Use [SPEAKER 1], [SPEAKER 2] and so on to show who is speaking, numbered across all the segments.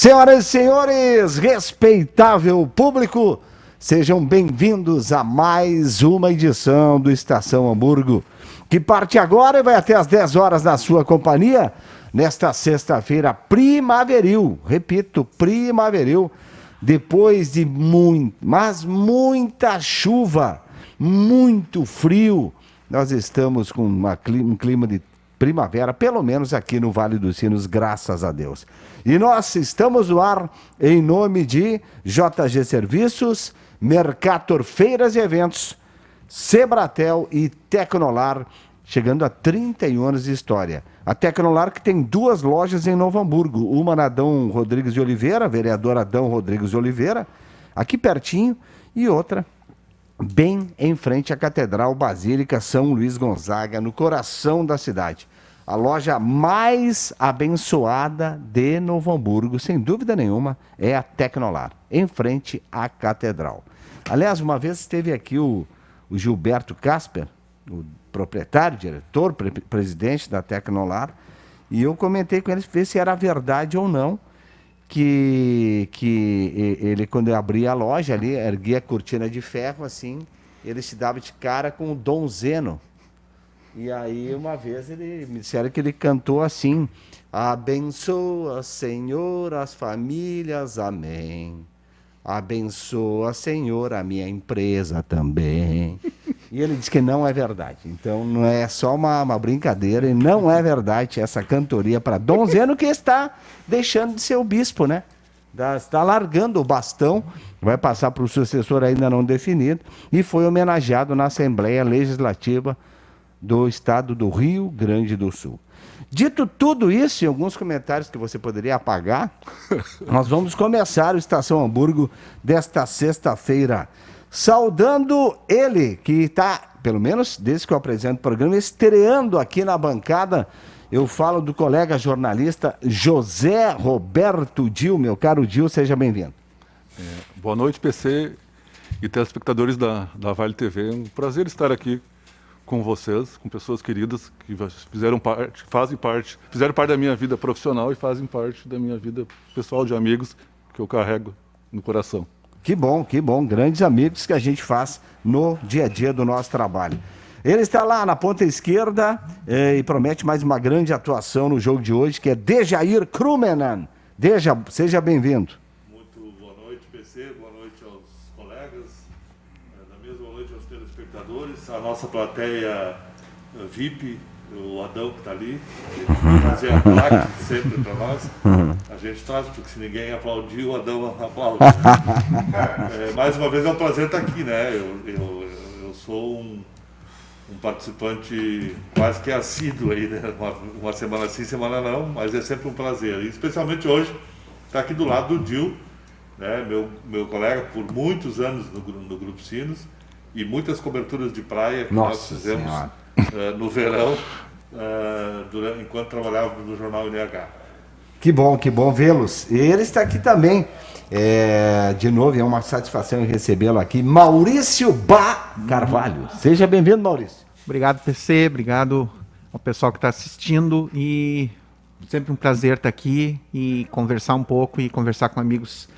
[SPEAKER 1] Senhoras e senhores, respeitável público, sejam bem-vindos a mais uma edição do Estação Hamburgo, que parte agora e vai até às 10 horas na sua companhia, nesta sexta-feira primaveril, repito, primaveril, depois de muita chuva, muito frio, nós estamos com um clima de primavera, pelo menos aqui no Vale dos Sinos, graças a Deus. E nós estamos no ar em nome de JG Serviços, Mercator Feiras e Eventos, Sebratel e Tecnolar, chegando a 31 anos de história. A Tecnolar que tem duas lojas em Novo Hamburgo, uma na Adão Rodrigues de Oliveira, vereador Adão Rodrigues de Oliveira, aqui pertinho, e outra bem em frente à Catedral Basílica São Luís Gonzaga, no coração da cidade. A loja mais abençoada de Novo Hamburgo, sem dúvida nenhuma, é a Tecnolar, em frente à Catedral. Aliás, uma vez esteve aqui o Gilberto Casper, o proprietário, diretor, presidente da Tecnolar, e eu comentei com ele ver se era verdade ou não, que ele, quando eu abria a loja ali, erguia a cortina de ferro, assim, ele se dava de cara com o Dom Zeno. E aí, uma vez, me disseram que ele cantou assim: abençoa, Senhor, as famílias, amém. Abençoa, Senhor, a minha empresa também. E ele disse que não é verdade. Então, não é só uma brincadeira, e não é verdade essa cantoria para Dom Zeno, que está deixando de ser o bispo, né? Está largando o bastão, vai passar para o sucessor ainda não definido, e foi homenageado na Assembleia Legislativa do Estado do Rio Grande do Sul. Dito tudo isso, e alguns comentários que você poderia apagar, nós vamos começar o Estação Hamburgo desta sexta-feira, saudando ele, que está, pelo menos desde que eu apresento o programa, estreando aqui na bancada. Eu falo do colega jornalista José Roberto Dil. Meu caro Dil, seja bem-vindo.
[SPEAKER 2] Boa noite, PC e telespectadores da Vale TV. É um prazer estar aqui com vocês, com pessoas queridas que fizeram parte da minha vida profissional e fazem parte da minha vida pessoal, de amigos que eu carrego no coração.
[SPEAKER 1] Que bom, grandes amigos que a gente faz no dia a dia do nosso trabalho. Ele está lá na ponta esquerda e promete mais uma grande atuação no jogo de hoje, que é Dejair Krumenan. Deja, seja bem-vindo.
[SPEAKER 3] Muito boa noite, PC, boa noite aos colegas, da mesma noite aos telespectadores, a nossa plateia VIP, o Adão que está ali, que fazia ataque sempre para nós. A gente traz, porque se ninguém aplaudir, o Adão aplaude. Mais uma vez é um prazer estar aqui, né? Eu sou um participante quase que assíduo aí, né? Uma semana sim, semana não, mas é sempre um prazer. E especialmente hoje, estar aqui do lado do Dil, né? Meu colega por muitos anos no Grupo Sinos, e muitas coberturas de praia que nós fizemos no verão, enquanto trabalhávamos no jornal NH.
[SPEAKER 1] Que bom vê-los. E ele está aqui também. De novo, é uma satisfação recebê-lo aqui, Maurício Bá Carvalho. Seja bem-vindo, Maurício.
[SPEAKER 4] Obrigado, PC, obrigado ao pessoal que está assistindo, e sempre um prazer estar aqui e conversar um pouco e conversar com amigos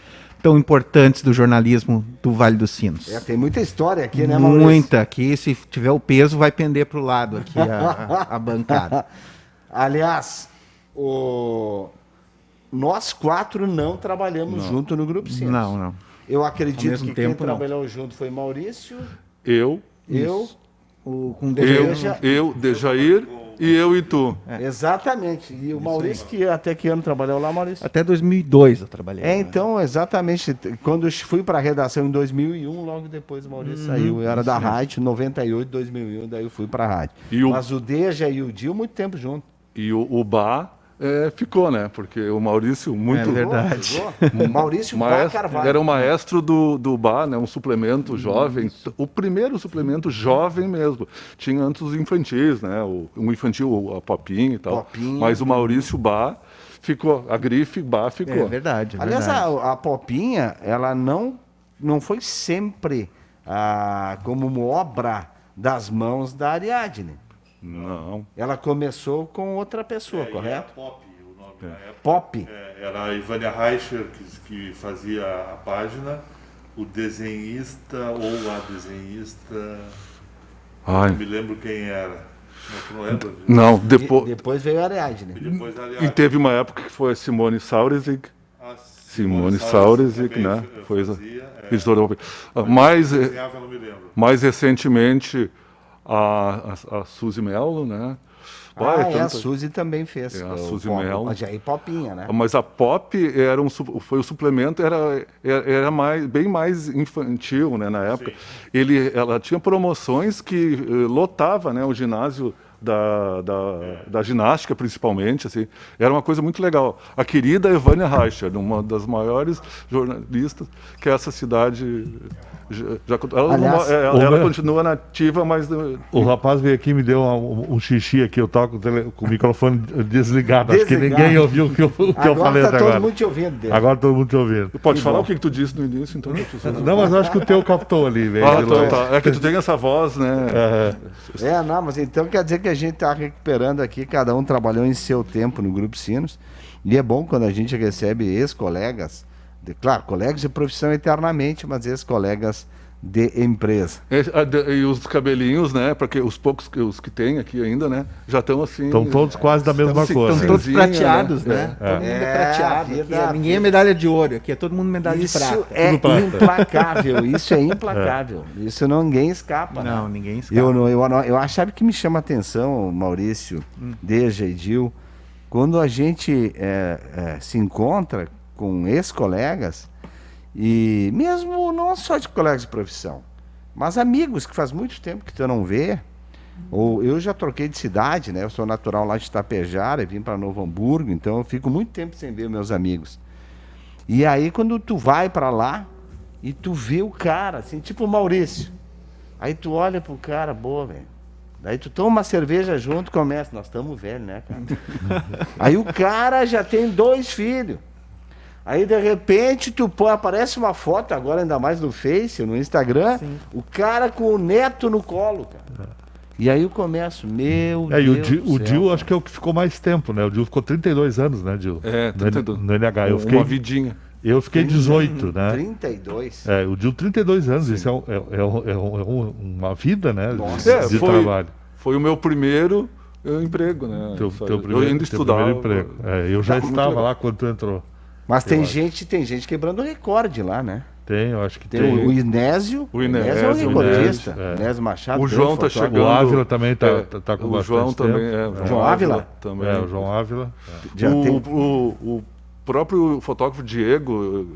[SPEAKER 4] tão importantes do jornalismo do Vale dos Sinos.
[SPEAKER 1] Tem muita história aqui, né, Maurício?
[SPEAKER 4] Muita, aqui se tiver o peso vai pender para o lado aqui a bancada.
[SPEAKER 1] Aliás, nós quatro não trabalhamos junto no Grupo Sinos.
[SPEAKER 4] Não.
[SPEAKER 1] Eu acredito que quem
[SPEAKER 4] não.
[SPEAKER 1] trabalhou junto foi Maurício,
[SPEAKER 2] Eu, Dejair e eu e tu.
[SPEAKER 1] Exatamente. E o Maurício, que até que ano trabalhou lá, Maurício?
[SPEAKER 4] Até 2002 eu trabalhei.
[SPEAKER 1] Então, exatamente. Quando eu fui para a redação em 2001, logo depois o Maurício saiu. Eu era da rádio, 98, 2001, daí eu fui para a rádio. Mas o Deja e o Dil, muito tempo junto.
[SPEAKER 2] E o Bá ficou, né? Porque o Maurício, muito...
[SPEAKER 4] É verdade.
[SPEAKER 1] Maurício Bá Carvalho.
[SPEAKER 2] Era o maestro do Bá, né? Um suplemento jovem. O primeiro suplemento jovem mesmo. Tinha antes os infantis, né? O infantil, a Popinha e tal. Mas o Maurício Bá ficou. A grife Bá ficou.
[SPEAKER 4] É verdade.
[SPEAKER 1] Aliás, a Popinha, ela não foi sempre como obra das mãos da Ariadne.
[SPEAKER 2] Não.
[SPEAKER 1] Ela começou com outra pessoa, correto?
[SPEAKER 3] É Pop, o nome nome na época.
[SPEAKER 1] Pop.
[SPEAKER 3] Era a Ivânia Reicher que fazia a página, o desenhista ou a desenhista,
[SPEAKER 2] Ai,
[SPEAKER 3] não me lembro quem era. Não lembro.
[SPEAKER 2] não,
[SPEAKER 1] Depois veio a Ariadne.
[SPEAKER 3] E depois,
[SPEAKER 2] e teve uma época que foi a Simone Saurezig,
[SPEAKER 3] a
[SPEAKER 2] Simone Saurezig,
[SPEAKER 3] também
[SPEAKER 2] né? Foi
[SPEAKER 3] fazia,
[SPEAKER 2] editora da Pop. Mais,
[SPEAKER 3] desenhava, não me lembro.
[SPEAKER 2] mais recentemente, a Suzy Mello, né? Vai,
[SPEAKER 1] A
[SPEAKER 2] tanta-
[SPEAKER 1] Suzy também fez.
[SPEAKER 2] É, a
[SPEAKER 1] o
[SPEAKER 2] Suzy
[SPEAKER 1] Pop,
[SPEAKER 2] Mello.
[SPEAKER 1] Mas aí Popinha, né?
[SPEAKER 2] Mas a Pop era foi o suplemento, era bem mais infantil, né, na época. Ela tinha promoções que lotava, né, o ginásio da ginástica, principalmente. Assim. Era uma coisa muito legal. A querida Ivânia Reicher, uma das maiores jornalistas que essa cidade...
[SPEAKER 1] Aliás,
[SPEAKER 2] ela continua nativa, mas...
[SPEAKER 5] O rapaz veio aqui e me deu um xixi aqui, eu tava com o microfone desligado. Acho que
[SPEAKER 1] Desligado.
[SPEAKER 5] ninguém ouviu o que eu falei
[SPEAKER 1] tá
[SPEAKER 5] até
[SPEAKER 1] todo
[SPEAKER 5] agora.
[SPEAKER 1] mundo te ouvindo dele.
[SPEAKER 5] Agora todo mundo te ouvindo.
[SPEAKER 2] Pode falar o que tu disse no início, então?
[SPEAKER 5] Não, mas eu acho que o teu captou ali, velho.
[SPEAKER 2] Ah, então tá. É que tu tem essa voz, né?
[SPEAKER 1] Não, mas então quer dizer que a gente está recuperando aqui, cada um trabalhou em seu tempo no Grupo Sinos. E é bom quando a gente recebe ex-colegas, claro, colegas de profissão eternamente, mas ex-colegas de empresa.
[SPEAKER 2] E os cabelinhos, né? Porque os poucos os que tem aqui ainda, né? Já estão assim.
[SPEAKER 5] Estão todos quase da mesma cor.
[SPEAKER 4] Estão
[SPEAKER 5] né?
[SPEAKER 4] todos
[SPEAKER 2] Cinzinha,
[SPEAKER 4] prateados,
[SPEAKER 2] né?
[SPEAKER 4] né? Todo mundo
[SPEAKER 1] É,
[SPEAKER 4] é prateado.
[SPEAKER 1] a vida-
[SPEAKER 4] Aqui, ninguém é medalha de ouro, aqui é todo mundo medalha
[SPEAKER 1] Isso
[SPEAKER 4] de prata.
[SPEAKER 1] é
[SPEAKER 5] Tudo prata.
[SPEAKER 1] implacável, isso é implacável. Isso ninguém escapa.
[SPEAKER 4] Não,
[SPEAKER 1] né?
[SPEAKER 4] ninguém escapa.
[SPEAKER 1] Eu achava que me chama a atenção, Maurício, Deja e Dil, quando a gente se encontra com ex-colegas, e mesmo não só de colegas de profissão, mas amigos que faz muito tempo que tu não vê, ou eu já troquei de cidade, né? Eu sou natural lá de Itapejara e vim para Novo Hamburgo, então eu fico muito tempo sem ver meus amigos. E aí quando tu vai para lá e tu vê o cara, assim, tipo o Maurício, aí tu olha pro cara, boa, velho. Daí tu toma uma cerveja junto, começa, nós estamos velhos, né, cara? Aí o cara já tem 2 filhos. Aí de repente aparece uma foto, agora ainda mais no Face, no Instagram, o cara com o neto no colo, cara. E aí eu começo, meu
[SPEAKER 5] E
[SPEAKER 1] Deus do
[SPEAKER 5] o
[SPEAKER 1] céu,
[SPEAKER 5] Dil
[SPEAKER 1] cara.
[SPEAKER 5] acho que é o que ficou mais tempo, né? O Dil ficou 32 anos, né, Dil?
[SPEAKER 2] É,
[SPEAKER 5] no NH.
[SPEAKER 2] uma vidinha.
[SPEAKER 5] Eu fiquei 18, né?
[SPEAKER 1] 32.
[SPEAKER 5] O Dil 32 anos, isso uma vida, né?
[SPEAKER 1] Nossa.
[SPEAKER 5] De trabalho.
[SPEAKER 2] Foi o meu primeiro emprego, né?
[SPEAKER 5] Teu
[SPEAKER 2] eu
[SPEAKER 5] primeiro,
[SPEAKER 2] ainda
[SPEAKER 5] teu
[SPEAKER 2] estudava.
[SPEAKER 5] primeiro emprego. Eu já
[SPEAKER 2] Muito
[SPEAKER 5] estava
[SPEAKER 2] legal.
[SPEAKER 5] lá quando tu entrou.
[SPEAKER 1] Mas tem gente quebrando recorde lá, né?
[SPEAKER 5] Eu acho que
[SPEAKER 1] Tem
[SPEAKER 5] tem.
[SPEAKER 1] o Inésio.
[SPEAKER 2] O
[SPEAKER 1] é um
[SPEAKER 2] Inésio,
[SPEAKER 1] recordista.
[SPEAKER 5] Inésio,
[SPEAKER 1] Inésio Machado.
[SPEAKER 2] O
[SPEAKER 1] grande
[SPEAKER 2] João tá
[SPEAKER 1] fotógrafo.
[SPEAKER 2] chegando.
[SPEAKER 5] O Ávila também tá com
[SPEAKER 2] o
[SPEAKER 5] bastante
[SPEAKER 2] João
[SPEAKER 5] tempo.
[SPEAKER 2] também,
[SPEAKER 1] João Ávila?
[SPEAKER 2] Também.
[SPEAKER 5] O João Ávila.
[SPEAKER 1] Já tem-
[SPEAKER 2] O próprio fotógrafo Diego,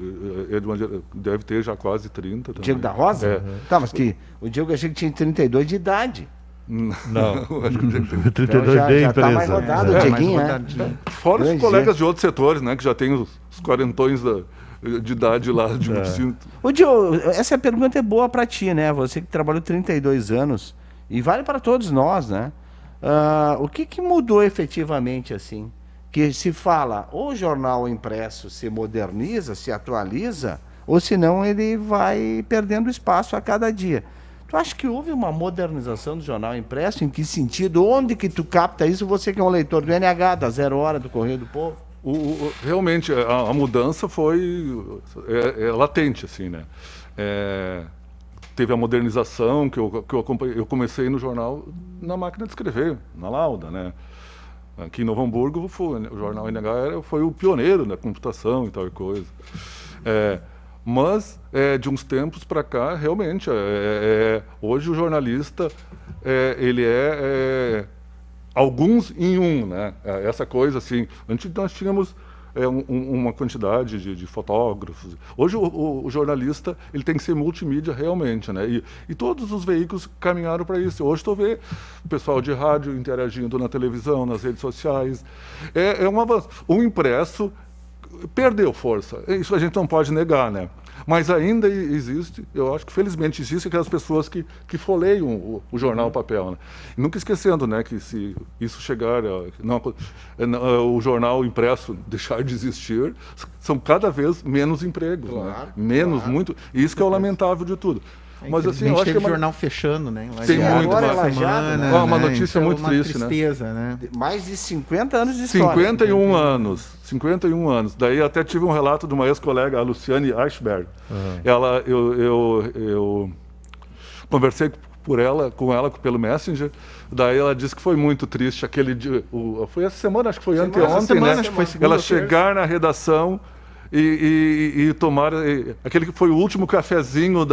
[SPEAKER 2] ele deve ter já quase 30 também.
[SPEAKER 1] Diego da Rosa?
[SPEAKER 2] É.
[SPEAKER 1] Tá, mas que o Diego achei que tinha 32 de idade.
[SPEAKER 5] Não,
[SPEAKER 2] Acho que
[SPEAKER 5] 32
[SPEAKER 1] já
[SPEAKER 5] de
[SPEAKER 1] tá mais
[SPEAKER 5] empresa.
[SPEAKER 1] rodado,
[SPEAKER 2] É,
[SPEAKER 1] o
[SPEAKER 4] mais
[SPEAKER 1] Dieguinho, né?
[SPEAKER 4] rodadinho.
[SPEAKER 2] Fora os
[SPEAKER 1] Grande
[SPEAKER 2] colegas
[SPEAKER 1] gente.
[SPEAKER 2] de outros setores, né? Que já tem os quarentões de idade lá de um cinto.
[SPEAKER 1] Ô, Diogo, essa pergunta é boa pra ti, né? Você que trabalhou 32 anos, e vale para todos nós, né? O que mudou efetivamente, assim? Que se fala, ou o jornal impresso se moderniza, se atualiza, ou senão ele vai perdendo espaço a cada dia. Tu acha que houve uma modernização do jornal impresso? Em que sentido? Onde que tu capta isso? Você que é um leitor do NH, da Zero Hora, do Correio do Povo?
[SPEAKER 2] Realmente, a mudança foi latente, assim, né? Teve a modernização que eu acompanhei. Eu comecei no jornal na máquina de escrever, na Lauda, né? Aqui em Novo Hamburgo, o jornal NH foi o pioneiro na computação e tal e coisa. Mas, de uns tempos para cá, realmente, hoje o jornalista, ele alguns em um, né? Essa coisa, assim, antes nós tínhamos uma quantidade de fotógrafos. Hoje o jornalista ele tem que ser multimídia realmente, né? E todos os veículos caminharam para isso. Hoje estou vendo o pessoal de rádio interagindo na televisão, nas redes sociais. Um avanço. O impresso perdeu força. Isso a gente não pode negar, né? Mas ainda existe, eu acho que felizmente existe aquelas pessoas que folheiam o jornal papel, né? E nunca esquecendo, né, que se isso chegar, o jornal impresso deixar de existir, são cada vez menos empregos,
[SPEAKER 1] Claro,
[SPEAKER 2] né? Menos,
[SPEAKER 1] claro.
[SPEAKER 2] muito. E isso que é o lamentável de tudo. Mas assim, eu acho que
[SPEAKER 4] teve jornal fechando, né?
[SPEAKER 2] Tem muito,
[SPEAKER 1] agora
[SPEAKER 2] mas-
[SPEAKER 1] é lajado, né?
[SPEAKER 2] Uma notícia
[SPEAKER 4] Isso é
[SPEAKER 2] muito
[SPEAKER 4] uma
[SPEAKER 2] triste, né?
[SPEAKER 4] tristeza, né?
[SPEAKER 1] Mais de 50 anos de história.
[SPEAKER 2] 51 anos. 51 anos. Daí até tive um relato de uma ex-colega, a Luciane Eichberg. Eu conversei com ela pelo Messenger. Daí ela disse que foi muito triste aquele dia. Foi essa semana, acho que foi anteontem, né?
[SPEAKER 4] acho que foi segunda
[SPEAKER 2] Ela
[SPEAKER 4] ou terça.
[SPEAKER 2] chegar na redação e tomar aquele que foi o último cafezinho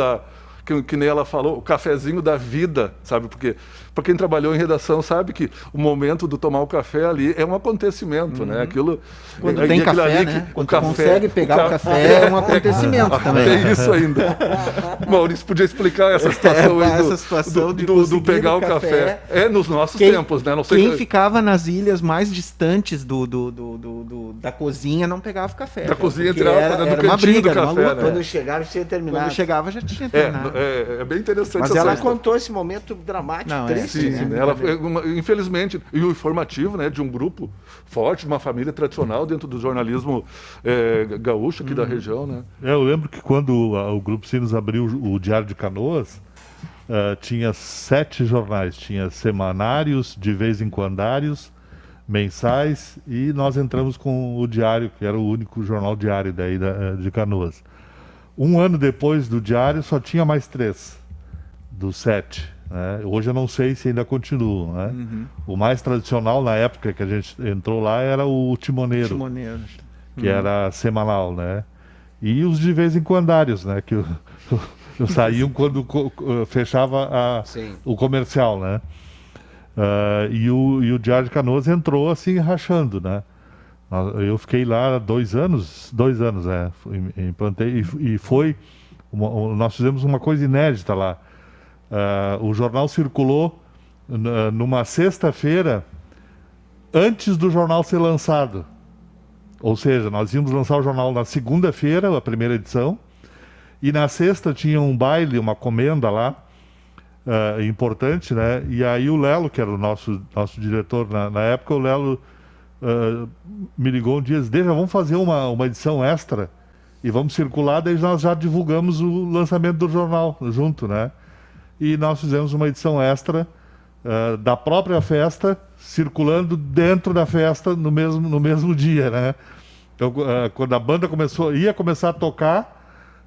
[SPEAKER 2] que nem ela falou, o cafezinho da vida, sabe? Porque para quem trabalhou em redação sabe que o momento do tomar o café ali é um acontecimento, né? Aquilo
[SPEAKER 4] Quando
[SPEAKER 2] e
[SPEAKER 4] tem
[SPEAKER 2] aquilo
[SPEAKER 4] café,
[SPEAKER 2] ali
[SPEAKER 4] né?
[SPEAKER 2] que
[SPEAKER 4] Quando tu consegue pegar o café, é um acontecimento também.
[SPEAKER 2] Tem isso ainda. Maurício podia explicar essa situação aí
[SPEAKER 4] essa situação de
[SPEAKER 2] do
[SPEAKER 4] conseguir
[SPEAKER 2] pegar
[SPEAKER 4] o
[SPEAKER 2] o café.
[SPEAKER 4] café.
[SPEAKER 2] É nos nossos tempos, né? Não sei
[SPEAKER 4] Quem ficava nas ilhas mais distantes da cozinha não pegava o café.
[SPEAKER 2] Da cozinha,
[SPEAKER 4] porque
[SPEAKER 2] entre aspas,
[SPEAKER 4] era
[SPEAKER 2] do
[SPEAKER 4] uma
[SPEAKER 2] cantinho
[SPEAKER 4] briga,
[SPEAKER 2] do
[SPEAKER 4] era uma
[SPEAKER 2] café,
[SPEAKER 4] luta.
[SPEAKER 2] né?
[SPEAKER 1] Quando chegaram, tinha terminado.
[SPEAKER 4] Quando chegava já tinha terminado.
[SPEAKER 2] É bem interessante
[SPEAKER 1] Mas
[SPEAKER 2] essa
[SPEAKER 1] ela
[SPEAKER 2] história.
[SPEAKER 1] contou esse momento dramático,
[SPEAKER 4] Não,
[SPEAKER 1] triste,
[SPEAKER 2] Sim,
[SPEAKER 1] né?
[SPEAKER 2] né? Ela, infelizmente, e o informativo, né, de um grupo forte, de uma família tradicional dentro do jornalismo gaúcho aqui da região, né?
[SPEAKER 5] Eu lembro que quando o Grupo Sinos abriu o Diário de Canoas, tinha 7 jornais. Tinha semanários, de vez em quandários, mensais, e nós entramos com o Diário, que era o único jornal diário daí de Canoas. Um ano depois do Diário, só tinha mais 3 dos 7. Né? Hoje eu não sei se ainda continuam. Né? O mais tradicional na época que a gente entrou lá era o Timoneiro,
[SPEAKER 4] Timoneiro.
[SPEAKER 5] que era semanal, né? E os de vez em quandários, né? Que saíam quando fechava
[SPEAKER 1] Sim.
[SPEAKER 5] o comercial, né? E o Diário de Canoas entrou assim rachando, né? Eu fiquei lá 2 anos, implantei e foi nós fizemos uma coisa inédita lá. O jornal circulou numa sexta-feira antes do jornal ser lançado. Ou seja, nós íamos lançar o jornal na segunda-feira, a primeira edição, e na sexta tinha um baile, uma comenda lá, importante, né? E aí o Lelo, que era o nosso diretor na época, o Lelo me ligou um dia e disse, vamos fazer uma edição extra e vamos circular, daí nós já divulgamos o lançamento do jornal junto, né? E nós fizemos uma edição extra da própria festa, circulando dentro da festa no mesmo dia, né? Então, quando a banda ia começar a tocar,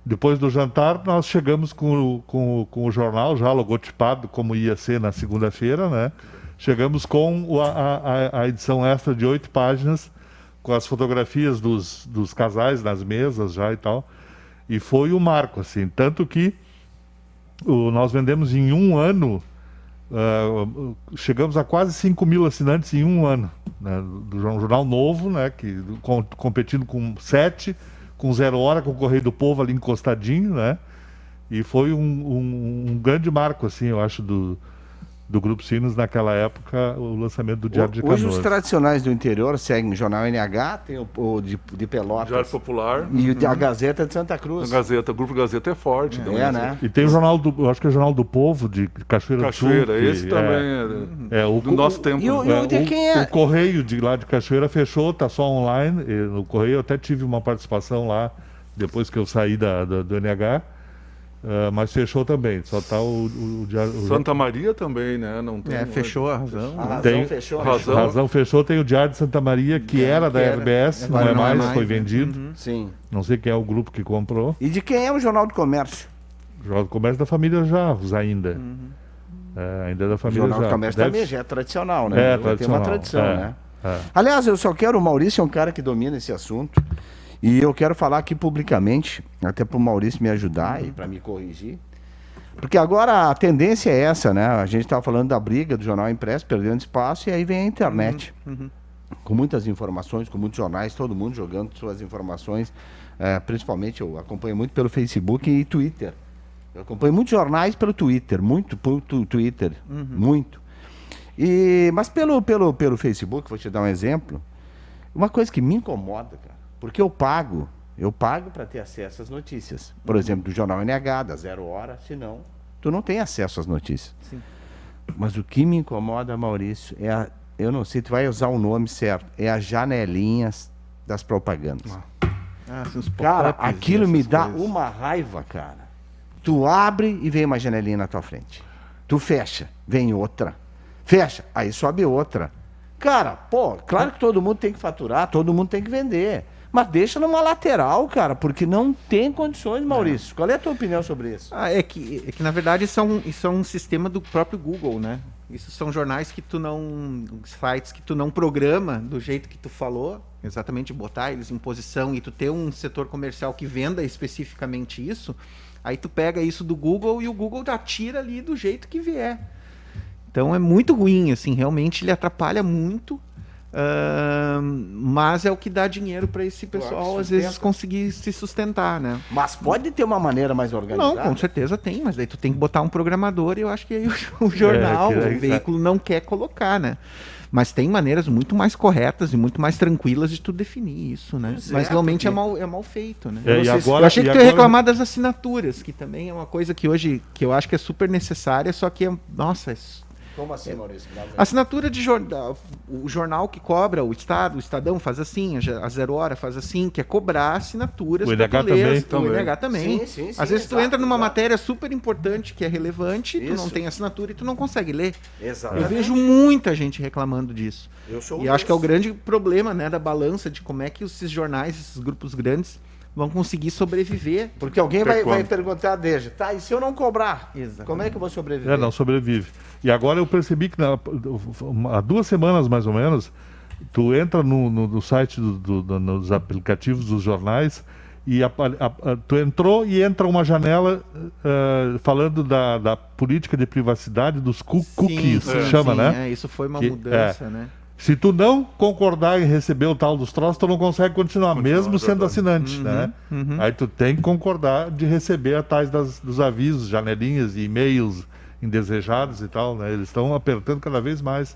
[SPEAKER 5] depois do jantar, nós chegamos com o jornal já logotipado, como ia ser na segunda-feira, né? Chegamos com a edição extra de 8 páginas, com as fotografias dos casais nas mesas já e tal. E foi um marco, assim. Tanto que nós vendemos em um ano, chegamos a quase 5 mil assinantes em um ano. Né, do jornal novo, né, competindo com 7, com 0 Hora, com o Correio do Povo ali encostadinho, né? E foi um grande marco, assim, eu acho, do Grupo Sinos naquela época, o lançamento do Diário de Canoas.
[SPEAKER 1] Hoje os tradicionais do interior seguem o Jornal NH, tem o de Pelotas.
[SPEAKER 2] Diário Popular.
[SPEAKER 1] E a Gazeta de Santa Cruz.
[SPEAKER 2] O Grupo Gazeta é forte.
[SPEAKER 1] Né?
[SPEAKER 5] E tem o jornal eu acho que é o Jornal do Povo, de Cachoeira do Sul.
[SPEAKER 2] Esse também do nosso tempo.
[SPEAKER 1] O
[SPEAKER 5] Correio de lá de Cachoeira fechou, tá só online. No Correio eu até tive uma participação lá, depois que eu saí do NH. Mas fechou também, só está o Diário...
[SPEAKER 2] Santa Maria também, né? Não tem,
[SPEAKER 4] fechou a Razão.
[SPEAKER 1] A Razão fechou.
[SPEAKER 5] Razão fechou, tem o Diário de Santa Maria, que era da RBS, não é mais, foi vendido.
[SPEAKER 1] Sim.
[SPEAKER 5] Não sei quem é o grupo que comprou.
[SPEAKER 1] E de quem é o Jornal do Comércio?
[SPEAKER 5] O Jornal do Comércio da família Javos ainda. Ainda é da
[SPEAKER 1] O
[SPEAKER 5] família
[SPEAKER 1] Jornal do
[SPEAKER 5] Javos.
[SPEAKER 1] Comércio também já é tradicional, né? Tem uma tradição, né? Aliás, eu só quero... O Maurício é um cara que domina esse assunto. E eu quero falar aqui publicamente, até para o Maurício me ajudar e para me corrigir. Porque agora a tendência é essa, né? A gente estava falando da briga do jornal impresso, perdendo espaço, e aí vem a internet. Com muitas informações, com muitos jornais, todo mundo jogando suas informações. Principalmente eu acompanho muito pelo Facebook e Twitter. Eu acompanho muitos jornais pelo Twitter, muito pelo Twitter, muito. Mas pelo Facebook, vou te dar um exemplo, uma coisa que me incomoda, cara, porque eu pago para ter acesso às notícias. Por exemplo, do Jornal NH, da 0 Hora, senão tu não tem acesso às notícias.
[SPEAKER 4] Sim.
[SPEAKER 1] Mas o que me incomoda, Maurício, eu não sei, tu vai usar o nome certo, é as janelinhas das propagandas.
[SPEAKER 4] Assim, os
[SPEAKER 1] Cara,
[SPEAKER 4] pop-ups
[SPEAKER 1] aquilo
[SPEAKER 4] e
[SPEAKER 1] me
[SPEAKER 4] essas
[SPEAKER 1] dá
[SPEAKER 4] coisas.
[SPEAKER 1] uma raiva, cara. Tu abre e vem uma janelinha na tua frente. Tu fecha, vem outra. Fecha, aí sobe outra. Cara, pô, claro que todo mundo tem que faturar, todo mundo tem que vender. Mas deixa numa lateral, cara, porque não tem condições, Maurício. Qual é a tua opinião sobre isso?
[SPEAKER 4] É que na verdade isso é um sistema do próprio Google, né? Isso são jornais que tu não... sites que tu não programa do jeito que tu falou, exatamente botar eles em posição e tu ter um setor comercial que venda especificamente isso, aí tu pega isso do Google e o Google atira ali do jeito que vier. Então é muito ruim, assim, realmente ele atrapalha muito, mas é o que dá dinheiro para esse pessoal, às vezes, conseguir se sustentar, né?
[SPEAKER 1] Mas pode ter uma maneira mais organizada?
[SPEAKER 4] Não, com certeza tem, mas daí tu tem que botar um programador e eu acho que aí o jornal, o veículo não quer colocar, né? Mas tem maneiras muito mais corretas e muito mais tranquilas de tu definir isso, né? Mas realmente é mal feito, né? Eu achei que tu ia reclamar das assinaturas, que também é uma coisa que hoje, que eu acho que é super necessária, só que, nossa...
[SPEAKER 1] Como assim, Maurício?
[SPEAKER 4] Assinatura de jornal, o jornal que cobra, o Estadão faz assim, a Zero Hora faz assim, que é cobrar assinaturas.
[SPEAKER 5] O NH também.
[SPEAKER 4] O NH também.
[SPEAKER 1] Sim,
[SPEAKER 4] Às vezes tu entra numa matéria super importante, que é relevante, tu não tem assinatura e tu não consegue ler.
[SPEAKER 1] Exatamente.
[SPEAKER 4] Eu vejo muita gente reclamando disso.
[SPEAKER 1] E
[SPEAKER 4] acho que é o grande problema, né, da balança de como é que esses jornais, esses grupos grandes, vão conseguir sobreviver.
[SPEAKER 1] Porque alguém vai perguntar desde, tá, e se eu não cobrar?
[SPEAKER 4] Exatamente.
[SPEAKER 1] Como é que eu vou sobreviver?
[SPEAKER 5] Não sobrevive. E agora eu percebi que há 2 semanas, mais ou menos, tu entra no site nos aplicativos dos jornais e tu entrou e entra uma janela falando da política de privacidade dos cookies, chama, né?
[SPEAKER 4] Isso foi uma mudança, né?
[SPEAKER 5] Se tu não concordar em receber o tal dos troços, tu não consegue continuar mesmo sendo assinante, né? Aí tu tem que concordar de receber a tais dos avisos, janelinhas e e-mails indesejados e tal, né? Eles estão apertando cada vez mais.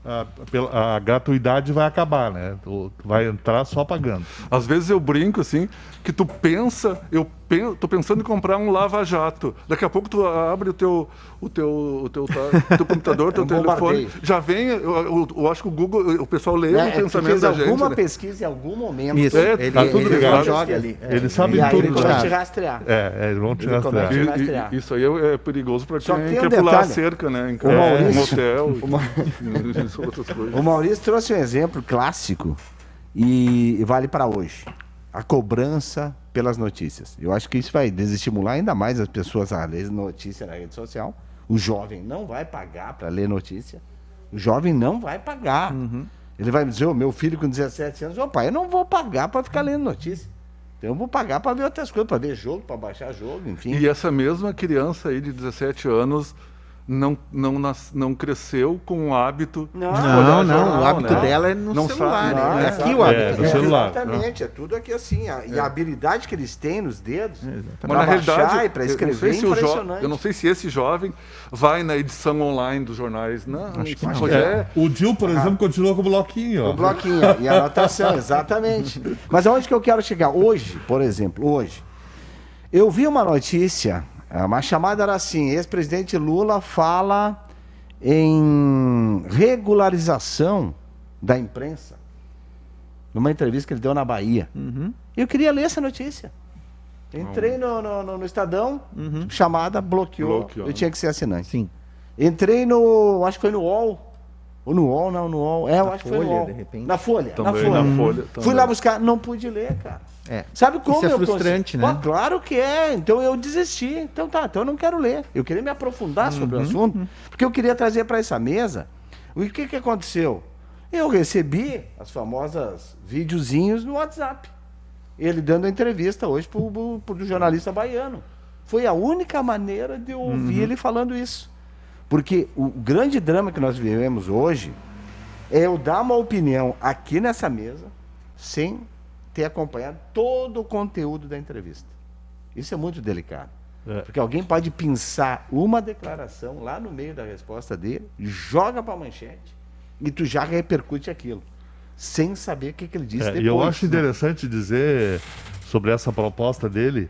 [SPEAKER 5] A gratuidade vai acabar, né? Tu vai entrar só pagando.
[SPEAKER 2] Às vezes eu brinco assim, que tu pensa, tô pensando em comprar um lava-jato. Daqui a pouco tu abre o teu computador, teu telefone, já vem, eu acho que o Google, o pessoal lê o pensamento da gente.
[SPEAKER 1] Fez alguma pesquisa em algum momento.
[SPEAKER 4] Isso,
[SPEAKER 5] tá tudo ligado.
[SPEAKER 4] Joga ali.
[SPEAKER 5] Eles sabem
[SPEAKER 1] e aí
[SPEAKER 5] tudo.
[SPEAKER 1] ele vai te rastrear.
[SPEAKER 5] Eles vão te rastrear.
[SPEAKER 2] Isso aí é perigoso para quem
[SPEAKER 1] tem
[SPEAKER 2] quer pular a cerca, né? Em um hotel. Outras coisas.
[SPEAKER 1] O Maurício trouxe um exemplo clássico e vale para hoje. A cobrança pelas notícias. Eu acho que isso vai desestimular ainda mais as pessoas a ler notícia na rede social. O jovem não vai pagar para ler notícia. O jovem não vai pagar. Ele vai me dizer, o meu filho com 17 anos, pai, eu não vou pagar para ficar lendo notícia. Então eu vou pagar para ver outras coisas, para ver jogo, para baixar jogo, enfim.
[SPEAKER 2] E essa mesma criança aí de 17 anos não cresceu com o hábito de folhear jornal,
[SPEAKER 4] o hábito
[SPEAKER 2] né?
[SPEAKER 4] dela é no celular, né? É aqui o hábito.
[SPEAKER 5] no celular.
[SPEAKER 1] Exatamente, é tudo aqui assim. E a habilidade que eles têm nos dedos,
[SPEAKER 2] Mas
[SPEAKER 1] para
[SPEAKER 2] na
[SPEAKER 1] baixar
[SPEAKER 2] realidade,
[SPEAKER 1] e para escrever, é impressionante.
[SPEAKER 2] eu não sei se esse jovem vai na edição online dos jornais. Não,
[SPEAKER 4] Acho que não.
[SPEAKER 5] O Dil, por exemplo, continua com o bloquinho.
[SPEAKER 1] O bloquinho e a anotação, exatamente. Mas aonde que eu quero chegar? Hoje, por exemplo, eu vi uma notícia, uma chamada era assim, ex-presidente Lula fala em regularização da imprensa, numa entrevista que ele deu na Bahia. Eu queria ler essa notícia. Entrei no Estadão, chamada, bloqueou, eu tinha que ser assinante.
[SPEAKER 4] Sim.
[SPEAKER 1] Entrei acho que foi no UOL. Ou no UOL, não, no UOL. Eu acho que foi no UOL.
[SPEAKER 4] De repente.
[SPEAKER 1] Na Folha.
[SPEAKER 2] Também,
[SPEAKER 1] na
[SPEAKER 2] na Folha.
[SPEAKER 1] Fui lá buscar, não pude ler, cara.
[SPEAKER 4] É.
[SPEAKER 1] Sabe como
[SPEAKER 4] Isso é
[SPEAKER 1] eu
[SPEAKER 4] frustrante,
[SPEAKER 1] consigo?
[SPEAKER 4] né?
[SPEAKER 1] Pô, claro que é. Então eu desisti. Então eu não quero ler. Eu queria me aprofundar sobre o assunto, porque eu queria trazer para essa mesa o que aconteceu. Eu recebi as famosas videozinhos no WhatsApp. Ele dando a entrevista hoje pro jornalista baiano. Foi a única maneira de eu ouvir ele falando isso. Porque o grande drama que nós vivemos hoje é eu dar uma opinião aqui nessa mesa sem ter acompanhado todo o conteúdo da entrevista. Isso é muito delicado. Porque alguém pode pensar uma declaração lá no meio da resposta dele, joga para a manchete e tu já repercute aquilo, sem saber o que ele disse depois.
[SPEAKER 5] E eu acho interessante dizer sobre essa proposta dele,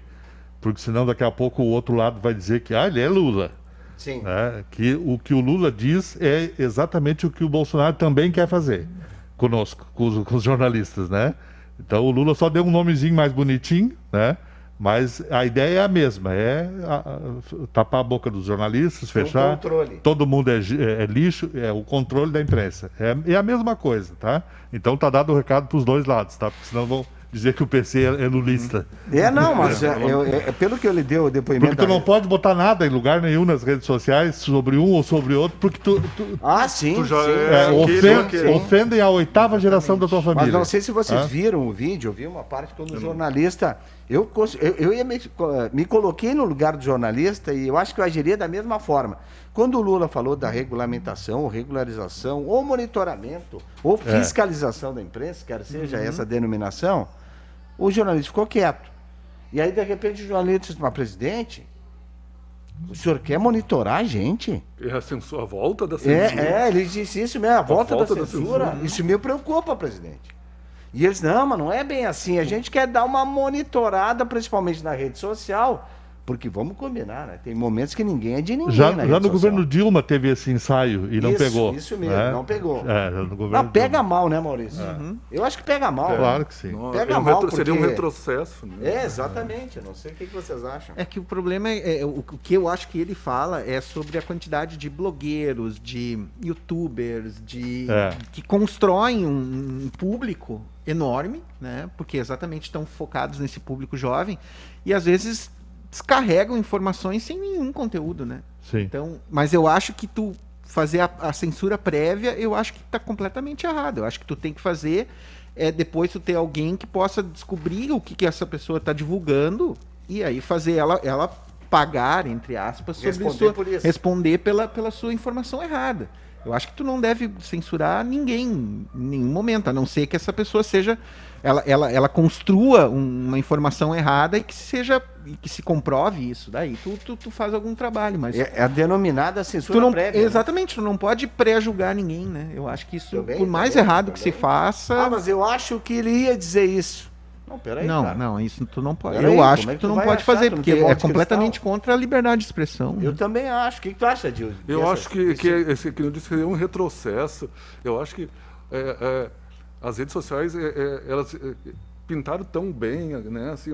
[SPEAKER 5] porque senão daqui a pouco o outro lado vai dizer que ele é Lula.
[SPEAKER 1] Sim.
[SPEAKER 5] Né? Que o que o Lula diz é exatamente o que o Bolsonaro também quer fazer conosco, com os jornalistas, né? Então o Lula só deu um nomezinho mais bonitinho, né? Mas a ideia é a mesma, tapar a boca dos jornalistas, fechar.
[SPEAKER 1] controle.
[SPEAKER 5] Todo mundo é lixo, é o controle da imprensa. É a mesma coisa, tá? Então tá dado o recado para os dois lados, tá? Porque senão vão dizer que o PC é lulista.
[SPEAKER 1] Não, mas pelo que eu lhe dei o depoimento...
[SPEAKER 5] Porque tu não pode botar nada em lugar nenhum nas redes sociais sobre um ou sobre outro, porque
[SPEAKER 1] sim,
[SPEAKER 2] Tu já
[SPEAKER 1] sim.
[SPEAKER 5] ofendem a 8ª geração da tua família.
[SPEAKER 1] Mas não sei se vocês viram o vídeo, eu vi uma parte quando o jornalista... Eu me coloquei no lugar do jornalista e eu acho que eu agiria da mesma forma. Quando o Lula falou da regulamentação, ou regularização, ou monitoramento, ou fiscalização da imprensa, quer seja essa denominação, o jornalista ficou quieto. E aí, de repente, o jornalista disse, mas presidente, o senhor quer monitorar a gente?
[SPEAKER 2] A volta da censura.
[SPEAKER 1] Ele disse isso mesmo, a volta da censura. Isso me preocupa, presidente. E eles, não, mas não é bem assim. A gente quer dar uma monitorada, principalmente na rede social, porque vamos combinar, né? Tem momentos que ninguém é de ninguém
[SPEAKER 5] Já
[SPEAKER 1] na
[SPEAKER 5] no
[SPEAKER 1] rede
[SPEAKER 5] governo
[SPEAKER 1] social.
[SPEAKER 5] Dilma teve esse ensaio e não pegou.
[SPEAKER 1] Isso mesmo,
[SPEAKER 5] né?
[SPEAKER 1] não pegou.
[SPEAKER 5] No governo
[SPEAKER 1] Pega
[SPEAKER 5] Dilma.
[SPEAKER 1] mal, né, Maurício? Eu acho que pega mal.
[SPEAKER 5] Claro que sim.
[SPEAKER 1] Pega mal,
[SPEAKER 2] Seria um
[SPEAKER 1] porque-
[SPEAKER 2] retrocesso. Né?
[SPEAKER 1] Exatamente. Eu não sei o que vocês acham.
[SPEAKER 4] É que o problema o que eu acho que ele fala é sobre a quantidade de blogueiros, de youtubers, que constroem um público enorme, né? Porque exatamente estão focados nesse público jovem e às vezes descarregam informações sem nenhum conteúdo, né?
[SPEAKER 5] Sim.
[SPEAKER 4] Então, mas eu acho que tu fazer a censura prévia, eu acho que tá completamente errado. Eu acho que tu tem que fazer depois tu ter alguém que possa descobrir o que essa pessoa está divulgando e aí fazer ela pagar, entre aspas, sobre responder pela sua informação errada. Eu acho que tu não deve censurar ninguém em nenhum momento, a não ser que essa pessoa seja ela construa uma informação errada e que se comprove isso. Daí tu faz algum trabalho, mas
[SPEAKER 1] É a denominada censura prévia. Né?
[SPEAKER 4] Exatamente, tu não pode pré-julgar ninguém, né? Eu acho que isso,
[SPEAKER 1] Também,
[SPEAKER 4] por mais
[SPEAKER 1] também,
[SPEAKER 4] errado
[SPEAKER 1] também.
[SPEAKER 4] que se faça...
[SPEAKER 1] Mas eu acho que ele ia dizer isso. Não, peraí, cara.
[SPEAKER 4] Não, isso tu não pode.
[SPEAKER 1] Peraí,
[SPEAKER 4] Eu acho
[SPEAKER 1] como é
[SPEAKER 4] que
[SPEAKER 1] que
[SPEAKER 4] tu
[SPEAKER 1] tu
[SPEAKER 4] não
[SPEAKER 1] vai
[SPEAKER 4] pode
[SPEAKER 1] achar?
[SPEAKER 4] fazer,
[SPEAKER 1] Tu não
[SPEAKER 4] porque
[SPEAKER 1] tem bola
[SPEAKER 4] é
[SPEAKER 1] de
[SPEAKER 4] completamente
[SPEAKER 1] cristal?
[SPEAKER 4] contra a liberdade de expressão.
[SPEAKER 1] Eu também acho. O que tu acha, Dilson?
[SPEAKER 2] Eu acho que eu disse que é um retrocesso. Eu acho que as redes sociais, elas pintaram tão bem, né? Assim,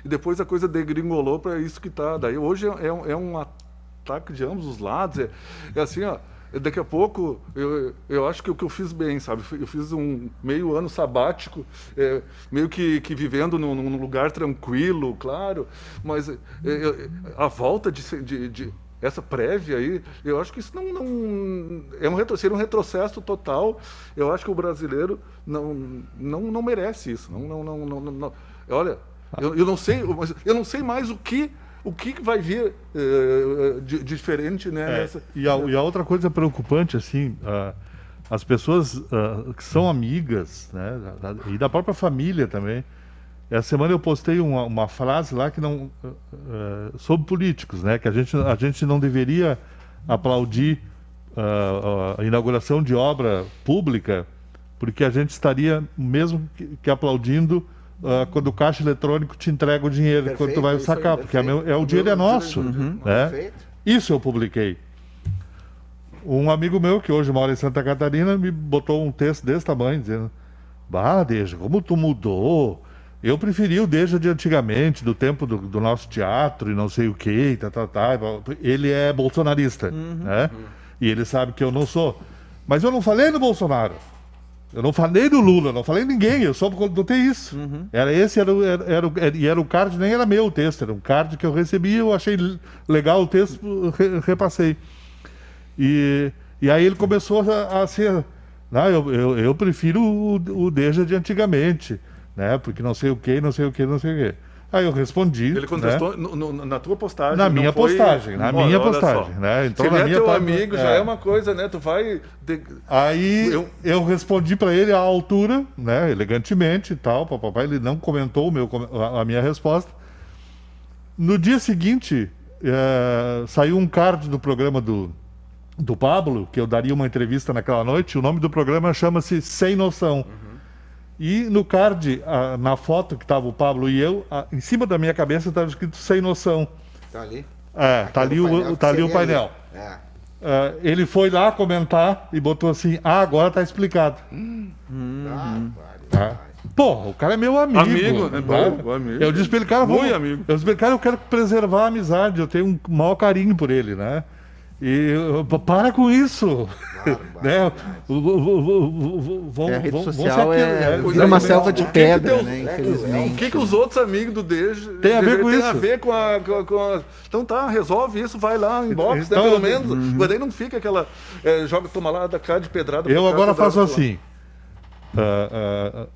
[SPEAKER 2] e depois a coisa degringolou para isso que está. Daí hoje é um ataque de ambos os lados. É assim, ó. Daqui a pouco, eu acho que o que eu fiz bem, sabe? Eu fiz um meio ano sabático, meio que vivendo num lugar tranquilo, claro, mas a volta de essa prévia aí, eu acho que isso não seria um retrocesso total. Eu acho que o brasileiro não merece isso. Não. Olha, eu não sei, mas eu não sei mais o que vai vir de diferente, né?
[SPEAKER 5] E a outra coisa preocupante, assim, as pessoas que são amigas, né, e da própria família também. Essa semana eu postei uma frase lá que não sobre políticos, né, que a gente não deveria aplaudir a inauguração de obra pública, porque a gente estaria mesmo que aplaudindo quando o caixa eletrônico te entrega o dinheiro,
[SPEAKER 1] Perfeito,
[SPEAKER 5] quando tu vai
[SPEAKER 1] isso
[SPEAKER 5] sacar,
[SPEAKER 1] aí,
[SPEAKER 5] porque
[SPEAKER 1] perfeito.
[SPEAKER 5] o dinheiro é nosso. Né?
[SPEAKER 1] Perfeito.
[SPEAKER 5] Isso eu publiquei. Um amigo meu, que hoje mora em Santa Catarina, me botou um texto desse tamanho, dizendo: "Bah, Deja, como tu mudou. Eu preferi o Deja de antigamente, do tempo do nosso teatro e não sei o quê, tá. Ele é bolsonarista, né? E ele sabe que eu não sou. Mas eu não falei no Bolsonaro. Eu não falei do Lula, não falei ninguém, eu só botei isso. Era o card, nem era meu o texto, era um card que eu recebi, eu achei legal o texto, repassei. E aí ele começou a ser... Não, eu prefiro o Deja de antigamente, né? Porque não sei o quê. Aí eu respondi.
[SPEAKER 2] Ele contestou na tua postagem.
[SPEAKER 5] Na minha postagem, né? Então,
[SPEAKER 2] quem
[SPEAKER 5] na
[SPEAKER 2] é
[SPEAKER 5] minha
[SPEAKER 2] teu amigo já é uma coisa, né? Tu vai...
[SPEAKER 5] Aí eu respondi para ele à altura, né? Elegantemente e tal, papai. Ele não comentou a minha resposta. No dia seguinte, saiu um card do programa do Pablo, que eu daria uma entrevista naquela noite. O nome do programa chama-se Sem Noção. E no card, na foto que estava o Pablo e eu, em cima da minha cabeça estava escrito Sem Noção.
[SPEAKER 1] Tá ali?
[SPEAKER 5] Tá ali o painel. Ele foi lá comentar e botou assim: agora tá explicado. Tá? Porra, o cara é meu amigo.
[SPEAKER 2] Amigo,
[SPEAKER 5] tá?
[SPEAKER 2] é bom, amigo.
[SPEAKER 5] Eu disse pra ele, cara,
[SPEAKER 2] Muito amigo.
[SPEAKER 5] Eu disse pra ele, cara, eu quero preservar a amizade, eu tenho um maior carinho por ele, né? Para com isso. Né?
[SPEAKER 4] A rede social vira uma selva de pedra, né?
[SPEAKER 2] O
[SPEAKER 4] Infelizmente.
[SPEAKER 2] que os outros amigos do Deja
[SPEAKER 5] Tem a ver com
[SPEAKER 2] tem
[SPEAKER 5] isso.
[SPEAKER 2] a ver com a. Então tá, resolve isso, vai lá em box,
[SPEAKER 5] Então,
[SPEAKER 2] né, pelo menos. Mas daí não fica aquela. Joga, toma lá da cara de pedrada.
[SPEAKER 5] Eu
[SPEAKER 2] pra cá,
[SPEAKER 5] agora
[SPEAKER 2] pedrada
[SPEAKER 5] faço
[SPEAKER 2] pra lá.
[SPEAKER 5] assim.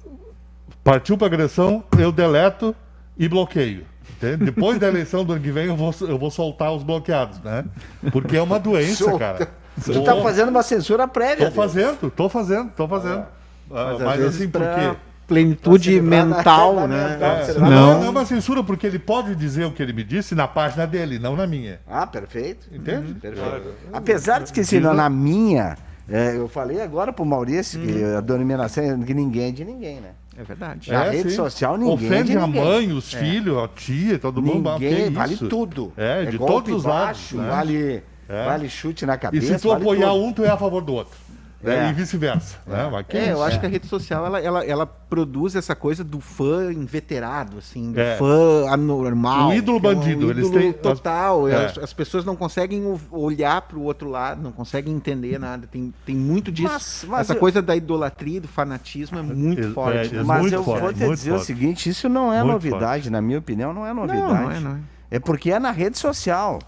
[SPEAKER 5] Partiu para agressão, eu deleto e bloqueio. Entende? Depois da eleição do ano que vem, eu vou soltar os bloqueados, né? Porque é uma doença,
[SPEAKER 1] Solta.
[SPEAKER 5] cara.
[SPEAKER 1] Tu tá fazendo uma censura prévia.
[SPEAKER 5] Tô fazendo.
[SPEAKER 4] Mas
[SPEAKER 5] Mas
[SPEAKER 4] às vezes
[SPEAKER 5] assim,
[SPEAKER 4] pra
[SPEAKER 5] porque...
[SPEAKER 4] plenitude mental, né? Não.
[SPEAKER 5] Não é uma censura, porque ele pode dizer o que ele me disse na página dele, não na minha.
[SPEAKER 1] Ah, perfeito.
[SPEAKER 5] Entende?
[SPEAKER 1] Perfeito. Apesar de que se na minha, eu falei agora pro Maurício que a denominação é que ninguém é de ninguém, né?
[SPEAKER 4] É verdade.
[SPEAKER 1] Na rede
[SPEAKER 5] sim.
[SPEAKER 1] social ninguém
[SPEAKER 5] ofende
[SPEAKER 1] é de
[SPEAKER 5] a
[SPEAKER 1] ninguém.
[SPEAKER 5] mãe, os filhos, a tia, todo mundo.
[SPEAKER 1] Ninguém,
[SPEAKER 5] que
[SPEAKER 1] vale
[SPEAKER 5] isso?
[SPEAKER 1] tudo.
[SPEAKER 5] De
[SPEAKER 1] golpe
[SPEAKER 5] todos os lados.
[SPEAKER 1] baixo,
[SPEAKER 5] Né?
[SPEAKER 1] vale chute na
[SPEAKER 5] E
[SPEAKER 1] cabeça.
[SPEAKER 5] se tu
[SPEAKER 1] vale
[SPEAKER 5] apoiar
[SPEAKER 1] tudo.
[SPEAKER 5] um, tu é a favor do outro. Né?
[SPEAKER 1] É.
[SPEAKER 5] E vice-versa. Né? Mas que
[SPEAKER 4] Eu
[SPEAKER 5] isso?
[SPEAKER 4] acho que a rede social ela produz essa coisa do fã inveterado, assim, do
[SPEAKER 5] É.
[SPEAKER 4] fã anormal.
[SPEAKER 5] O ídolo
[SPEAKER 4] que é
[SPEAKER 5] bandido,
[SPEAKER 4] Um
[SPEAKER 5] eles
[SPEAKER 4] ídolo
[SPEAKER 5] têm-
[SPEAKER 4] total.
[SPEAKER 5] É.
[SPEAKER 4] As pessoas não conseguem olhar para o outro lado, não conseguem entender nada. Tem muito disso.
[SPEAKER 1] Mas
[SPEAKER 4] essa
[SPEAKER 1] eu-
[SPEAKER 4] coisa da idolatria, do fanatismo é muito forte. né?
[SPEAKER 1] Mas
[SPEAKER 5] muito
[SPEAKER 1] eu
[SPEAKER 5] forte,
[SPEAKER 1] vou te
[SPEAKER 5] muito
[SPEAKER 1] dizer o
[SPEAKER 5] forte.
[SPEAKER 1] seguinte, isso não é
[SPEAKER 5] Muito
[SPEAKER 1] novidade, na minha opinião, não é novidade.
[SPEAKER 4] Não é.
[SPEAKER 1] É porque é na rede social.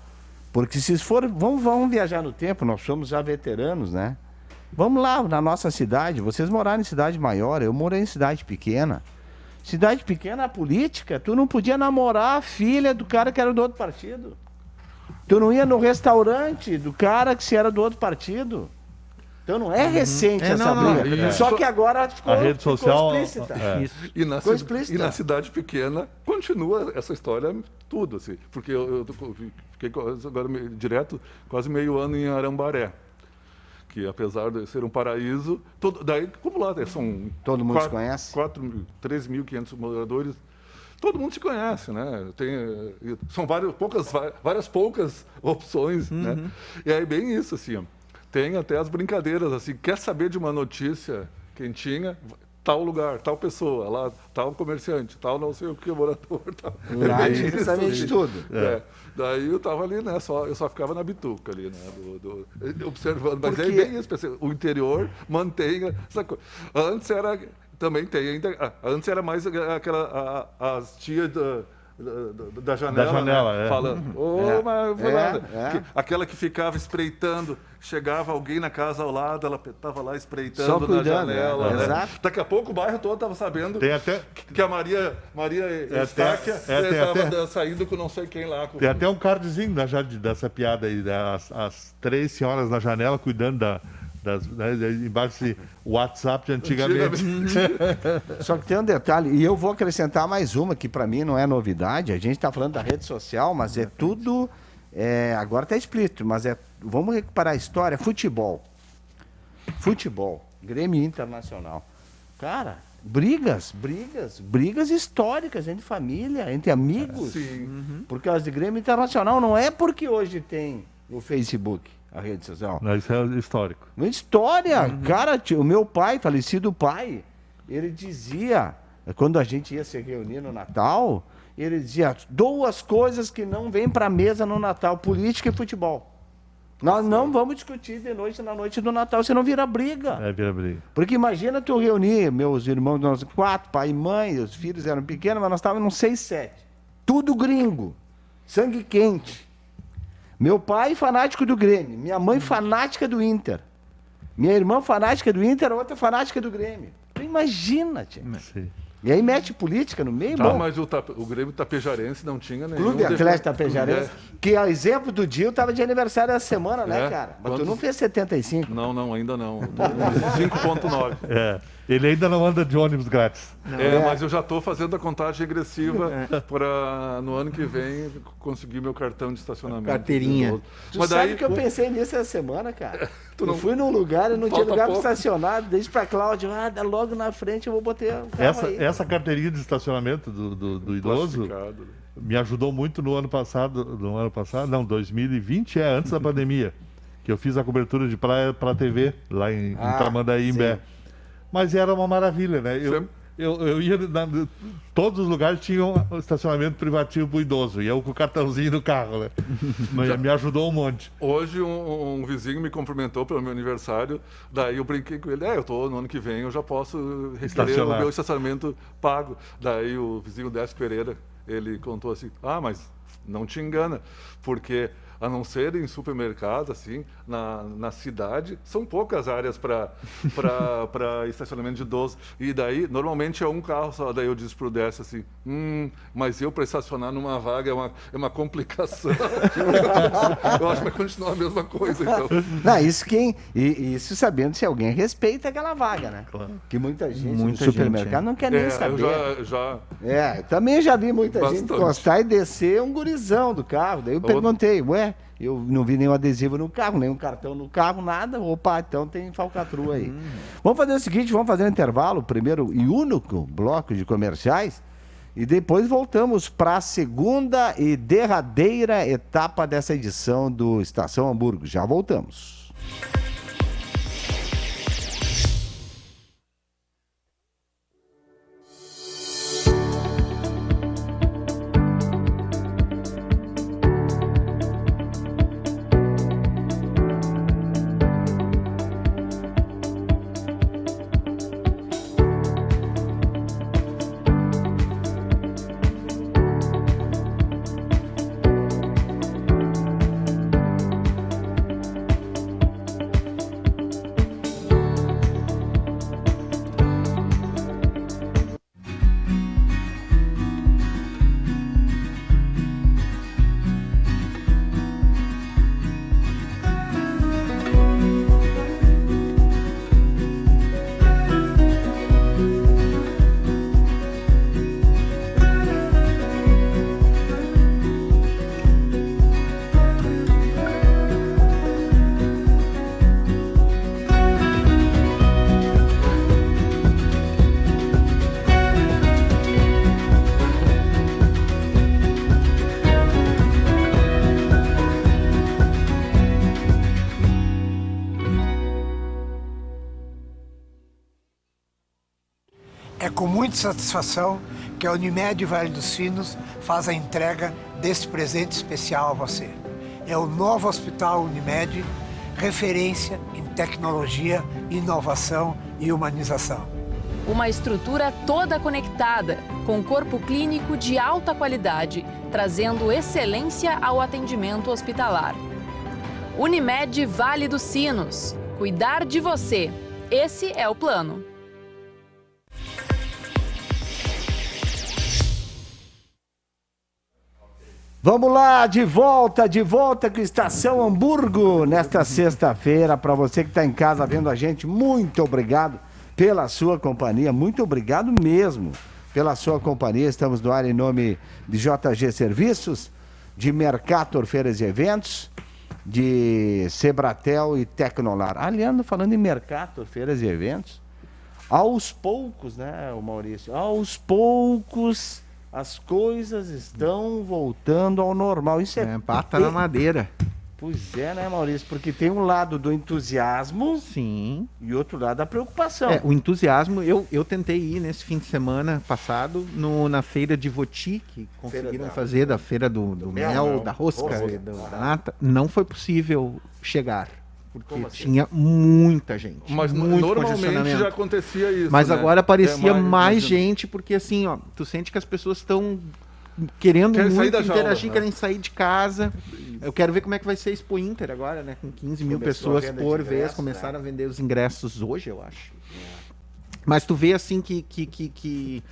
[SPEAKER 1] Porque se for, vamos viajar no tempo, nós somos já veteranos, né? Vamos lá na nossa cidade, vocês moraram em cidade maior, eu morei em cidade pequena. Cidade pequena, a política, tu não podia namorar a filha do cara que era do outro partido. Tu não ia no restaurante do cara que se era do outro partido. Então não é recente essa briga.
[SPEAKER 2] é.
[SPEAKER 1] Só que agora ficou,
[SPEAKER 5] A rede social.
[SPEAKER 1] explícita.
[SPEAKER 4] Isso.
[SPEAKER 2] E na,
[SPEAKER 1] Ficou
[SPEAKER 2] ci-
[SPEAKER 1] explícita.
[SPEAKER 2] e na cidade pequena continua essa história tudo, assim. Porque eu fiquei agora direto quase meio ano em Arambaré. Que apesar de ser um paraíso, daí, como lá, são
[SPEAKER 1] Todo mundo se conhece?
[SPEAKER 2] 3.500 moradores, todo mundo se conhece, né? São várias poucas opções, né? E aí bem isso, assim, ó. Tem até as brincadeiras, assim, quer saber de uma notícia quentinha, tal lugar, tal pessoa, lá, tal comerciante, tal não sei o que, morador, tal.
[SPEAKER 1] Lá
[SPEAKER 2] É
[SPEAKER 1] a gente
[SPEAKER 2] isso,
[SPEAKER 1] sabe de
[SPEAKER 2] assim.
[SPEAKER 1] tudo.
[SPEAKER 2] Daí eu tava ali, né? Eu só ficava na bituca ali, né? Observando. Mas
[SPEAKER 1] Porque-
[SPEAKER 2] é bem isso, pensei, o interior mantém essa coisa. Antes era. Também tem ainda. Antes era mais as tias da janela.
[SPEAKER 5] Da janela,
[SPEAKER 2] né?
[SPEAKER 5] é.
[SPEAKER 2] Falando.
[SPEAKER 1] É.
[SPEAKER 2] Aquela que ficava espreitando, chegava alguém na casa ao lado, ela estava lá
[SPEAKER 1] Só
[SPEAKER 2] espreitando na
[SPEAKER 1] cuidando,
[SPEAKER 2] janela.
[SPEAKER 1] é.
[SPEAKER 2] Né?
[SPEAKER 1] Exato.
[SPEAKER 2] Daqui a pouco o bairro todo estava sabendo
[SPEAKER 5] Tem até,
[SPEAKER 2] que a Maria Estáquia
[SPEAKER 5] tem
[SPEAKER 2] estava
[SPEAKER 5] até-
[SPEAKER 2] saindo com não sei quem lá.
[SPEAKER 5] tem até um cardzinho dessa piada aí, né? As 3 senhoras na janela cuidando embaixo desse WhatsApp de antigamente.
[SPEAKER 1] Só que tem um detalhe, e eu vou acrescentar mais uma, que para mim não é novidade. A gente está falando da rede social, mas é tudo. Agora está explícito, mas vamos recuperar a história. Futebol. Grêmio Internacional. Cara, brigas históricas entre família, entre amigos.
[SPEAKER 2] Sim.
[SPEAKER 1] Por causa de Grêmio Internacional. Não é porque hoje tem o Facebook, a rede social.
[SPEAKER 5] Não, isso é histórico.
[SPEAKER 1] Uma história, cara, o meu pai, falecido pai, ele dizia, quando a gente ia se reunir no Natal, ele dizia, 2 coisas que não vêm para a mesa no Natal, política e futebol. Nós não vamos discutir de noite na noite do Natal, senão vira briga.
[SPEAKER 5] Vira briga.
[SPEAKER 1] Porque imagina tu reunir meus irmãos, nós 4, pai e mãe, os filhos eram pequenos, mas nós estávamos num 6, 7. Tudo gringo, sangue quente. Meu pai fanático do Grêmio, minha mãe fanática do Inter. Minha irmã fanática do Inter, a outra fanática do Grêmio. Tu imagina, tia.
[SPEAKER 5] Sim.
[SPEAKER 1] E aí mete política no meio,
[SPEAKER 2] Tá,
[SPEAKER 1] bom.
[SPEAKER 2] mas o Grêmio Tapejarense não tinha nenhum.
[SPEAKER 1] Clube Atlético Tapejarense, que a exemplo do Dil tava de aniversário essa semana, né,
[SPEAKER 2] É?
[SPEAKER 1] cara? Mas tu
[SPEAKER 2] Quantos?
[SPEAKER 1] não fez 75.
[SPEAKER 2] Não, ainda não. 5,9.
[SPEAKER 5] Ele ainda não anda de ônibus grátis.
[SPEAKER 2] Mas eu já estou fazendo a contagem regressiva para no ano que vem conseguir meu cartão de estacionamento.
[SPEAKER 4] Carteirinha.
[SPEAKER 1] Tu
[SPEAKER 2] Mas
[SPEAKER 1] sabe
[SPEAKER 2] daí
[SPEAKER 1] que eu pensei nisso essa semana, cara.
[SPEAKER 2] Tu
[SPEAKER 1] Eu
[SPEAKER 2] não-
[SPEAKER 1] fui num lugar e não tinha
[SPEAKER 2] Falta
[SPEAKER 1] lugar para
[SPEAKER 2] pouco.
[SPEAKER 1] estacionar. Disse pra Cláudia, dá logo na frente eu vou botar o carro aí.
[SPEAKER 5] Essa carteirinha de estacionamento do idoso
[SPEAKER 2] Plastificado, né?
[SPEAKER 5] me ajudou muito no ano passado. Não, 2020 antes da pandemia. Que eu fiz a cobertura de praia para a TV lá em Tramandaí, em
[SPEAKER 1] sim.
[SPEAKER 5] Bé. Mas era uma maravilha, né? eu ia todos os lugares tinham um estacionamento privativo pro idoso, e eu com o cartãozinho do carro, né? Mas me ajudou um monte.
[SPEAKER 2] Hoje um vizinho me cumprimentou pelo meu aniversário, daí eu brinquei com ele, eu tô no ano que vem, eu já posso requerer o meu estacionamento pago. Daí o vizinho Décio Pereira, ele contou assim, mas não te engana, porque a não ser em supermercados, assim, na cidade, são poucas áreas para estacionamento de idoso. E daí, normalmente é um carro só. Daí eu disse pro Décio assim, mas eu para estacionar numa vaga é uma complicação. Eu acho que vai continuar a mesma coisa, então.
[SPEAKER 1] Não, isso sabendo se alguém respeita aquela vaga, né? Claro. Que muita gente no supermercado não quer nem saber. Eu também já vi muita gente encostar e descer um gurizão do carro. Daí eu perguntei, eu não vi nenhum adesivo no carro, nenhum cartão no carro, nada. Opa, então tem falcatrua aí. Vamos fazer o seguinte, vamos fazer um intervalo, primeiro e único bloco de comerciais, e depois voltamos para a segunda e derradeira etapa dessa edição do Estação Hamburgo. Já voltamos.
[SPEAKER 6] É com muita satisfação que a Unimed Vale dos Sinos faz a entrega deste presente especial a você. É o novo Hospital Unimed, referência em tecnologia, inovação e humanização.
[SPEAKER 7] Uma estrutura toda conectada, com corpo clínico de alta qualidade, trazendo excelência ao atendimento hospitalar. Unimed Vale dos Sinos. Cuidar de você. Esse é o plano.
[SPEAKER 1] Vamos lá, de volta com Estação Hamburgo nesta sexta-feira. Para você que está em casa vendo a gente, muito obrigado pela sua companhia, muito obrigado mesmo pela sua companhia. Estamos no ar em nome de JG Serviços, de Mercator Feiras e Eventos, de Sebratel e Tecnolar. Aliando, falando em Mercator Feiras e Eventos, aos poucos, né, o Maurício? Aos poucos as coisas estão voltando ao normal. Isso é
[SPEAKER 4] pata na madeira.
[SPEAKER 1] Pois é, né, Maurício? Porque tem um lado do entusiasmo,
[SPEAKER 4] sim,
[SPEAKER 1] e outro lado da preocupação.
[SPEAKER 4] O entusiasmo, eu tentei ir nesse fim de semana passado na feira de Voti, que conseguiram fazer, da feira do mel, da rosca, da nata. Não foi possível chegar, porque tinha muita gente.
[SPEAKER 2] Mas normalmente já acontecia isso.
[SPEAKER 4] Mas agora aparecia mais gente, porque assim, ó, tu sente que as pessoas estão querendo muito interagir, querem sair de casa. Eu quero ver como é que vai ser a Expo Inter agora, né? Com 15 mil pessoas por vez. Começaram a vender os ingressos hoje, eu acho. Mas tu vê assim que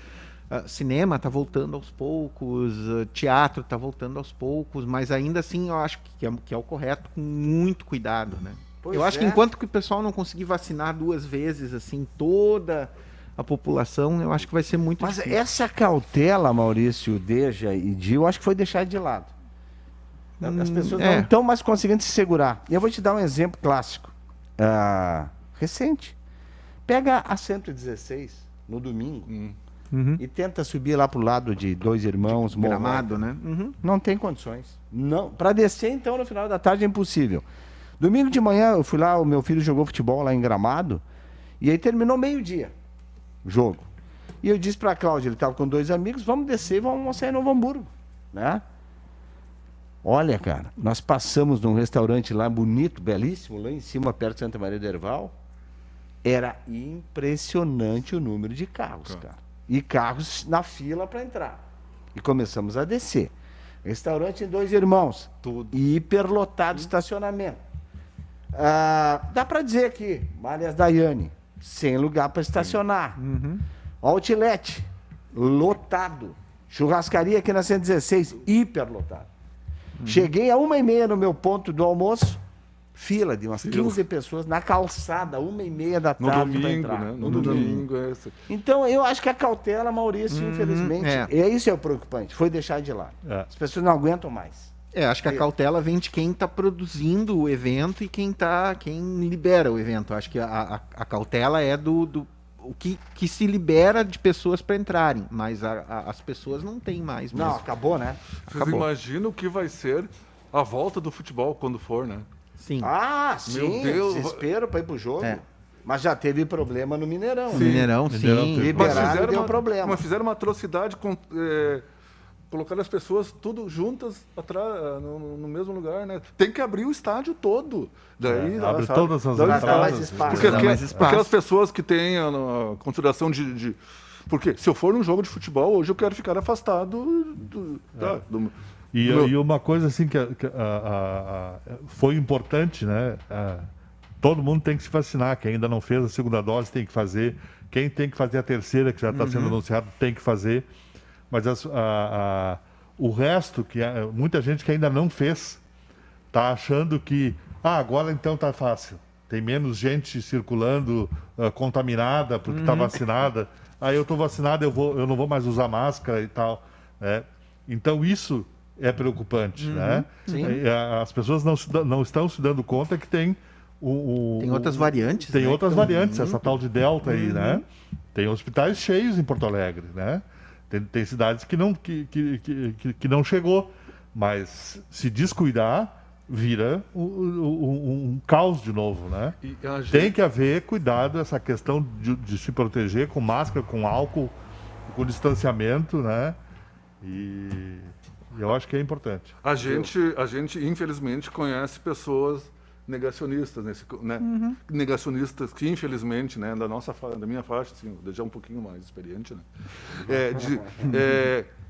[SPEAKER 4] cinema tá voltando aos poucos, teatro tá voltando aos poucos, mas ainda assim eu acho que é o correto, com muito cuidado, né? Eu acho que enquanto que o pessoal não conseguir vacinar 2 vezes, assim, toda a população, eu acho que vai ser muito difícil.
[SPEAKER 1] Mas essa cautela, Maurício, Deja e Dil, eu acho que foi deixada de lado. As pessoas não estão mais conseguindo se segurar. E eu vou te dar um exemplo clássico. Recente. Pega a 116 no domingo e tenta subir lá pro lado de Dois Irmãos,
[SPEAKER 4] Gramado, né?
[SPEAKER 1] Não tem condições. Não. Para descer, então, no final da tarde é impossível. Domingo de manhã, eu fui lá, o meu filho jogou futebol lá em Gramado, e aí terminou meio-dia o jogo. E eu disse para a Cláudia, ele estava com 2 amigos, vamos descer e vamos almoçar em Novo Hamburgo, né? Olha, cara, nós passamos num restaurante lá bonito, belíssimo, lá em cima, perto de Santa Maria do Herval. Era impressionante o número de carros, cara. E carros na fila para entrar. E começamos a descer. Restaurante em 2 irmãos.
[SPEAKER 2] Tudo.
[SPEAKER 1] Hiperlotado estacionamento. Dá para dizer aqui, Malhas Daiane, sem lugar para estacionar. Outlet, lotado. Churrascaria aqui na 116, hiperlotado. Cheguei a 1h30 no meu ponto do almoço, fila de umas 15 pessoas na calçada, 1h30 da
[SPEAKER 2] No
[SPEAKER 1] tarde para
[SPEAKER 2] domingo,
[SPEAKER 1] entrar.
[SPEAKER 2] né? No domingo. Essa.
[SPEAKER 1] Então, eu acho que a cautela, Maurício, infelizmente, isso é o preocupante, foi deixar de lado. As pessoas não aguentam mais.
[SPEAKER 4] Acho que a cautela vem de quem está produzindo o evento e quem libera o evento. Acho que a cautela é o que se libera de pessoas para entrarem, mas as pessoas não têm mais mesmo.
[SPEAKER 1] Não, acabou, né?
[SPEAKER 2] Vocês imaginam o que vai ser a volta do futebol quando for, né?
[SPEAKER 4] Sim.
[SPEAKER 1] Sim,
[SPEAKER 2] Deus.
[SPEAKER 1] desespero para ir pro jogo. Mas já teve problema no Mineirão.
[SPEAKER 4] Sim. Mineirão, sim.
[SPEAKER 1] Liberado deu problema.
[SPEAKER 2] Mas fizeram uma atrocidade com... colocar as pessoas tudo juntas atrás, no mesmo lugar, né? Tem que abrir o estádio todo. Daí,
[SPEAKER 5] abre
[SPEAKER 2] sabe?
[SPEAKER 5] todas as
[SPEAKER 2] Daí
[SPEAKER 5] entradas.
[SPEAKER 1] Dá mais espaço.
[SPEAKER 2] Porque
[SPEAKER 4] Dá mais espaço.
[SPEAKER 2] aquelas pessoas que têm a consideração de... Porque se eu for num jogo de futebol, hoje eu quero ficar afastado do
[SPEAKER 5] E uma coisa assim que foi importante, né? Todo mundo tem que se vacinar. Quem ainda não fez a segunda dose tem que fazer. Quem tem que fazer a terceira, que já está sendo anunciado, tem que fazer. Mas o resto, muita gente que ainda não fez, está achando que agora então está fácil. Tem menos gente circulando contaminada porque está vacinada. Eu estou vacinado, eu não vou mais usar máscara e tal. Né? Então isso é preocupante. Né? As pessoas não estão se dando conta que tem
[SPEAKER 4] tem outras variantes.
[SPEAKER 5] Tem
[SPEAKER 4] né,
[SPEAKER 5] outras variantes, essa tal de Delta aí, né? Tem hospitais cheios em Porto Alegre, né? Tem cidades que não chegou, mas se descuidar, vira um caos de novo, né? Tem que haver cuidado, essa questão de se proteger com máscara, com álcool, com distanciamento, né? E eu acho que é importante.
[SPEAKER 2] A gente infelizmente, conhece pessoas negacionistas, né? Negacionistas que, infelizmente, né, da minha faixa, assim, já um pouquinho mais experiente, né?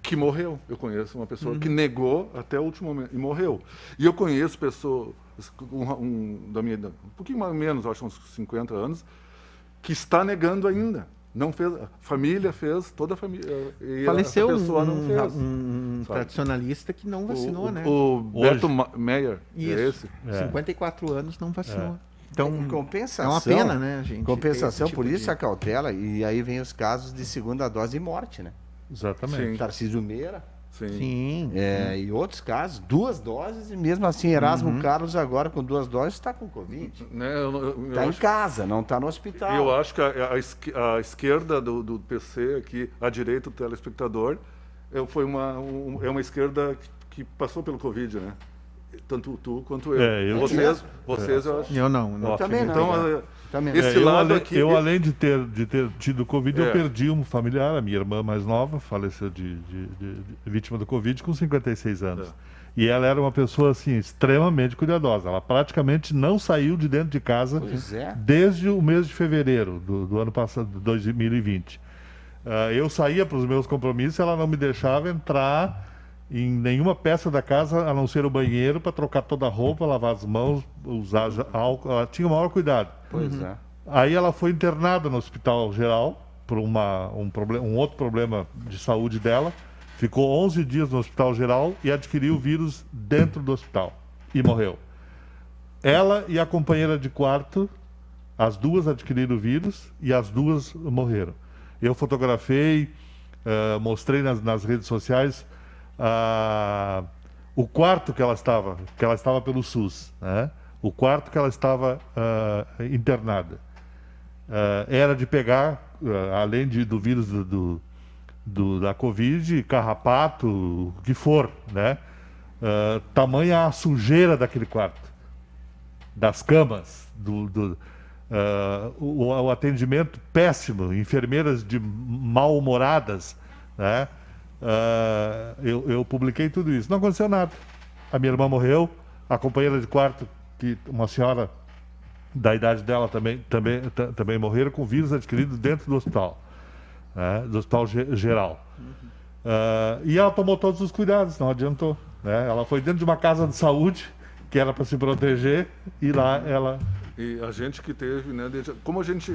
[SPEAKER 2] Que morreu. Eu conheço uma pessoa que negou até o último momento e morreu. E eu conheço pessoas, um pouquinho mais ou menos, acho uns 50 anos, que está negando ainda. Não fez, a família fez, toda a família.
[SPEAKER 4] Faleceu
[SPEAKER 2] a pessoa não fez.
[SPEAKER 4] Um tradicionalista que não vacinou, né?
[SPEAKER 2] O Beto Meyer,
[SPEAKER 4] Isso,
[SPEAKER 2] é esse.
[SPEAKER 4] 54 anos não vacinou. Então,
[SPEAKER 1] em compensação,
[SPEAKER 4] é uma pena, né, gente?
[SPEAKER 1] Compensação, por isso
[SPEAKER 4] de...
[SPEAKER 1] a cautela, e aí vem os casos de segunda dose e morte, né?
[SPEAKER 5] Exatamente.
[SPEAKER 2] Sim.
[SPEAKER 1] Tarcísio Meira.
[SPEAKER 2] Sim.
[SPEAKER 1] E outros casos, 2 doses, e mesmo assim, Erasmo Carlos agora com 2 doses está com Covid.
[SPEAKER 2] Né,
[SPEAKER 1] Está em casa, não está no hospital.
[SPEAKER 2] Eu acho que a esquerda do PC, aqui, a direita do telespectador, foi uma esquerda que passou pelo Covid, né? Tanto tu quanto eu. Vocês eu acho.
[SPEAKER 4] Eu não.
[SPEAKER 1] Eu também não.
[SPEAKER 2] Então,
[SPEAKER 1] também.
[SPEAKER 2] esse lado aqui...
[SPEAKER 5] Eu, além de ter tido Covid, eu perdi um familiar, a minha irmã mais nova, faleceu de vítima do Covid com 56 anos. E ela era uma pessoa, assim, extremamente cuidadosa. Ela praticamente não saiu de dentro de casa desde o mês de fevereiro do ano passado, 2020. Eu saía para os meus compromissos e ela não me deixava entrar em nenhuma peça da casa, a não ser o banheiro, para trocar toda a roupa, lavar as mãos, usar álcool. Ela tinha o maior cuidado.
[SPEAKER 1] Pois é.
[SPEAKER 5] Aí ela foi internada no Hospital Geral por um outro problema de saúde dela. Ficou 11 dias no Hospital Geral e adquiriu o vírus dentro do hospital. E morreu. Ela e a companheira de quarto, as duas adquiriram o vírus e as duas morreram. Eu fotografei, mostrei nas redes sociais o quarto que ela estava pelo SUS, né? O quarto que ela estava internada. Era de pegar, além do vírus da Covid, carrapato, o que for, né? Tamanha a sujeira daquele quarto, das camas, o atendimento péssimo, enfermeiras mal-humoradas, né? Eu publiquei tudo isso. Não aconteceu nada. A minha irmã morreu, a companheira de quarto, uma senhora da idade dela também morreram com vírus adquirido dentro do hospital, né? Do hospital geral. E ela tomou todos os cuidados, não adiantou, né? Ela foi dentro de uma casa de saúde, que era para se proteger, e lá ela...
[SPEAKER 2] E a gente que teve, né? Como a gente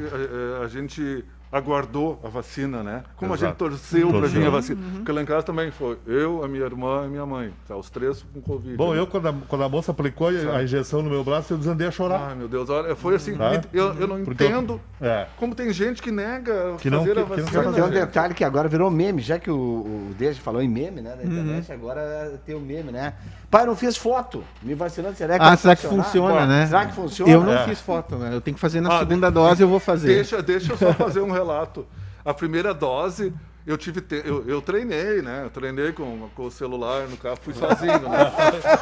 [SPEAKER 2] aguardou a vacina, né? Como
[SPEAKER 5] Exato.
[SPEAKER 2] a gente torceu para vir a vacina. Porque lá em casa também foi eu, a minha irmã e minha mãe. Tá, os três com Covid.
[SPEAKER 5] Bom,
[SPEAKER 2] né?
[SPEAKER 5] quando a moça aplicou a injeção no meu braço, eu desandei a chorar.
[SPEAKER 2] Ai, meu Deus, olha, foi assim,
[SPEAKER 5] Tá?
[SPEAKER 2] eu não
[SPEAKER 5] Porque
[SPEAKER 2] entendo
[SPEAKER 5] É.
[SPEAKER 2] como tem gente que nega
[SPEAKER 5] Que não-
[SPEAKER 2] fazer a
[SPEAKER 5] que não
[SPEAKER 2] vacina.
[SPEAKER 5] quer fazer.
[SPEAKER 1] Tem um
[SPEAKER 2] gente.
[SPEAKER 1] detalhe que agora virou meme, já que o Deja falou em meme, né, da internet, agora tem o meme, né? Pai, não fiz foto, me vacinando, será que vai
[SPEAKER 4] Será que
[SPEAKER 1] funcionar?
[SPEAKER 4] funciona, né?
[SPEAKER 1] Será que funciona?
[SPEAKER 4] Eu não
[SPEAKER 5] É.
[SPEAKER 4] fiz foto, né? Eu tenho que fazer na segunda dose, eu vou fazer.
[SPEAKER 2] Deixa eu só fazer um relato. A primeira dose, eu treinei, né? Eu treinei com o celular no carro, fui sozinho, né?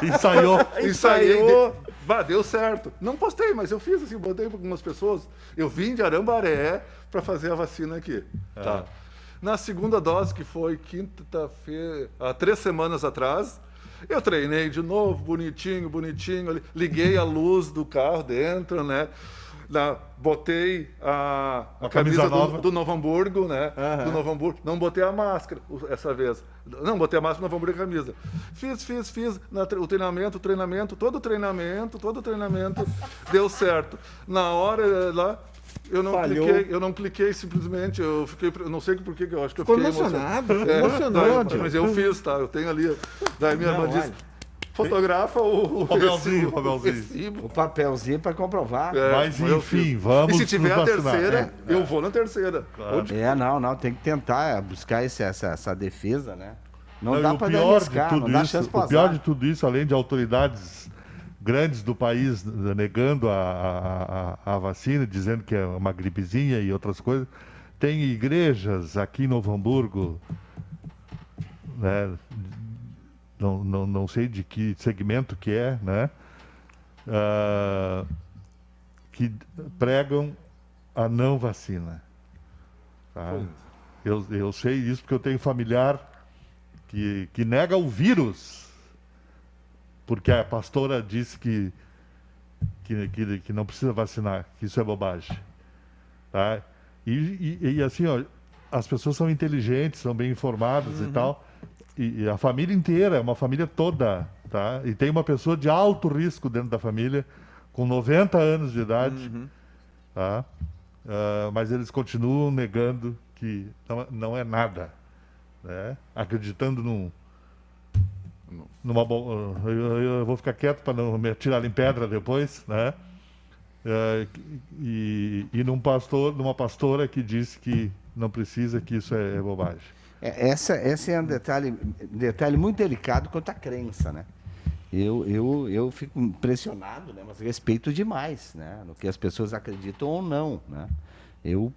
[SPEAKER 5] Ensaiou.
[SPEAKER 2] Ensaiei. Deu certo. Não postei, mas eu fiz assim, botei para algumas pessoas. Eu vim de Arambaré para fazer a vacina aqui. Tá. Na segunda dose, que foi quinta-feira, há 3 semanas atrás, eu treinei de novo, bonitinho, ali, liguei a luz do carro dentro, né? Botei a camisa
[SPEAKER 5] nova.
[SPEAKER 2] do Novo Hamburgo, né? Do Novo Hamburgo. Não botei a máscara essa vez. Não, botei a máscara do Novo Hamburgo e a camisa. Fiz o treinamento, todo o treinamento deu certo. Na hora lá, eu não cliquei simplesmente, eu não sei por que eu acho que eu
[SPEAKER 4] Ficou
[SPEAKER 2] fiquei
[SPEAKER 4] emocionado,
[SPEAKER 2] emocionado. Mas eu fiz, tá? Eu tenho ali. Daí minha irmã disse, fotografa o
[SPEAKER 5] Papelzinho.
[SPEAKER 2] recibo.
[SPEAKER 1] O papelzinho para comprovar.
[SPEAKER 5] Mas
[SPEAKER 2] eu
[SPEAKER 5] enfim,
[SPEAKER 2] fiz.
[SPEAKER 5] vamos
[SPEAKER 2] E se tiver
[SPEAKER 5] nos
[SPEAKER 2] a
[SPEAKER 5] vacinar.
[SPEAKER 2] terceira, eu vou na terceira. Onde-
[SPEAKER 1] Não, tem que tentar buscar essa defesa, né? Não,
[SPEAKER 5] Não,
[SPEAKER 1] dá
[SPEAKER 5] e o
[SPEAKER 1] para
[SPEAKER 5] pior
[SPEAKER 1] arriscar,
[SPEAKER 5] de
[SPEAKER 1] não
[SPEAKER 5] tudo
[SPEAKER 1] dá
[SPEAKER 5] isso,
[SPEAKER 1] chance para
[SPEAKER 5] o pior de tudo isso, além de autoridades grandes do país negando a vacina, dizendo que é uma gripezinha e outras coisas, tem igrejas aqui em Novo Hamburgo, né? Não sei de que segmento que é, né? Que pregam a não vacina. Tá? Eu sei isso porque eu tenho familiar que nega o vírus, porque a pastora disse que não precisa vacinar, que isso é bobagem. Tá? E assim, ó, as pessoas são inteligentes, são bem informadas e tal, e a família inteira, é uma família toda, tá? E tem uma pessoa de alto risco dentro da família, com 90 anos de idade, tá? Mas eles continuam negando que não é nada, né? Acreditando eu vou ficar quieto para não me atirar em pedra depois, né? Numa pastora que disse que não precisa, que isso é bobagem.
[SPEAKER 1] Esse é um detalhe muito delicado quanto à crença, né? Eu fico impressionado, né? Mas respeito demais, né? No que as pessoas acreditam ou não, né? Eu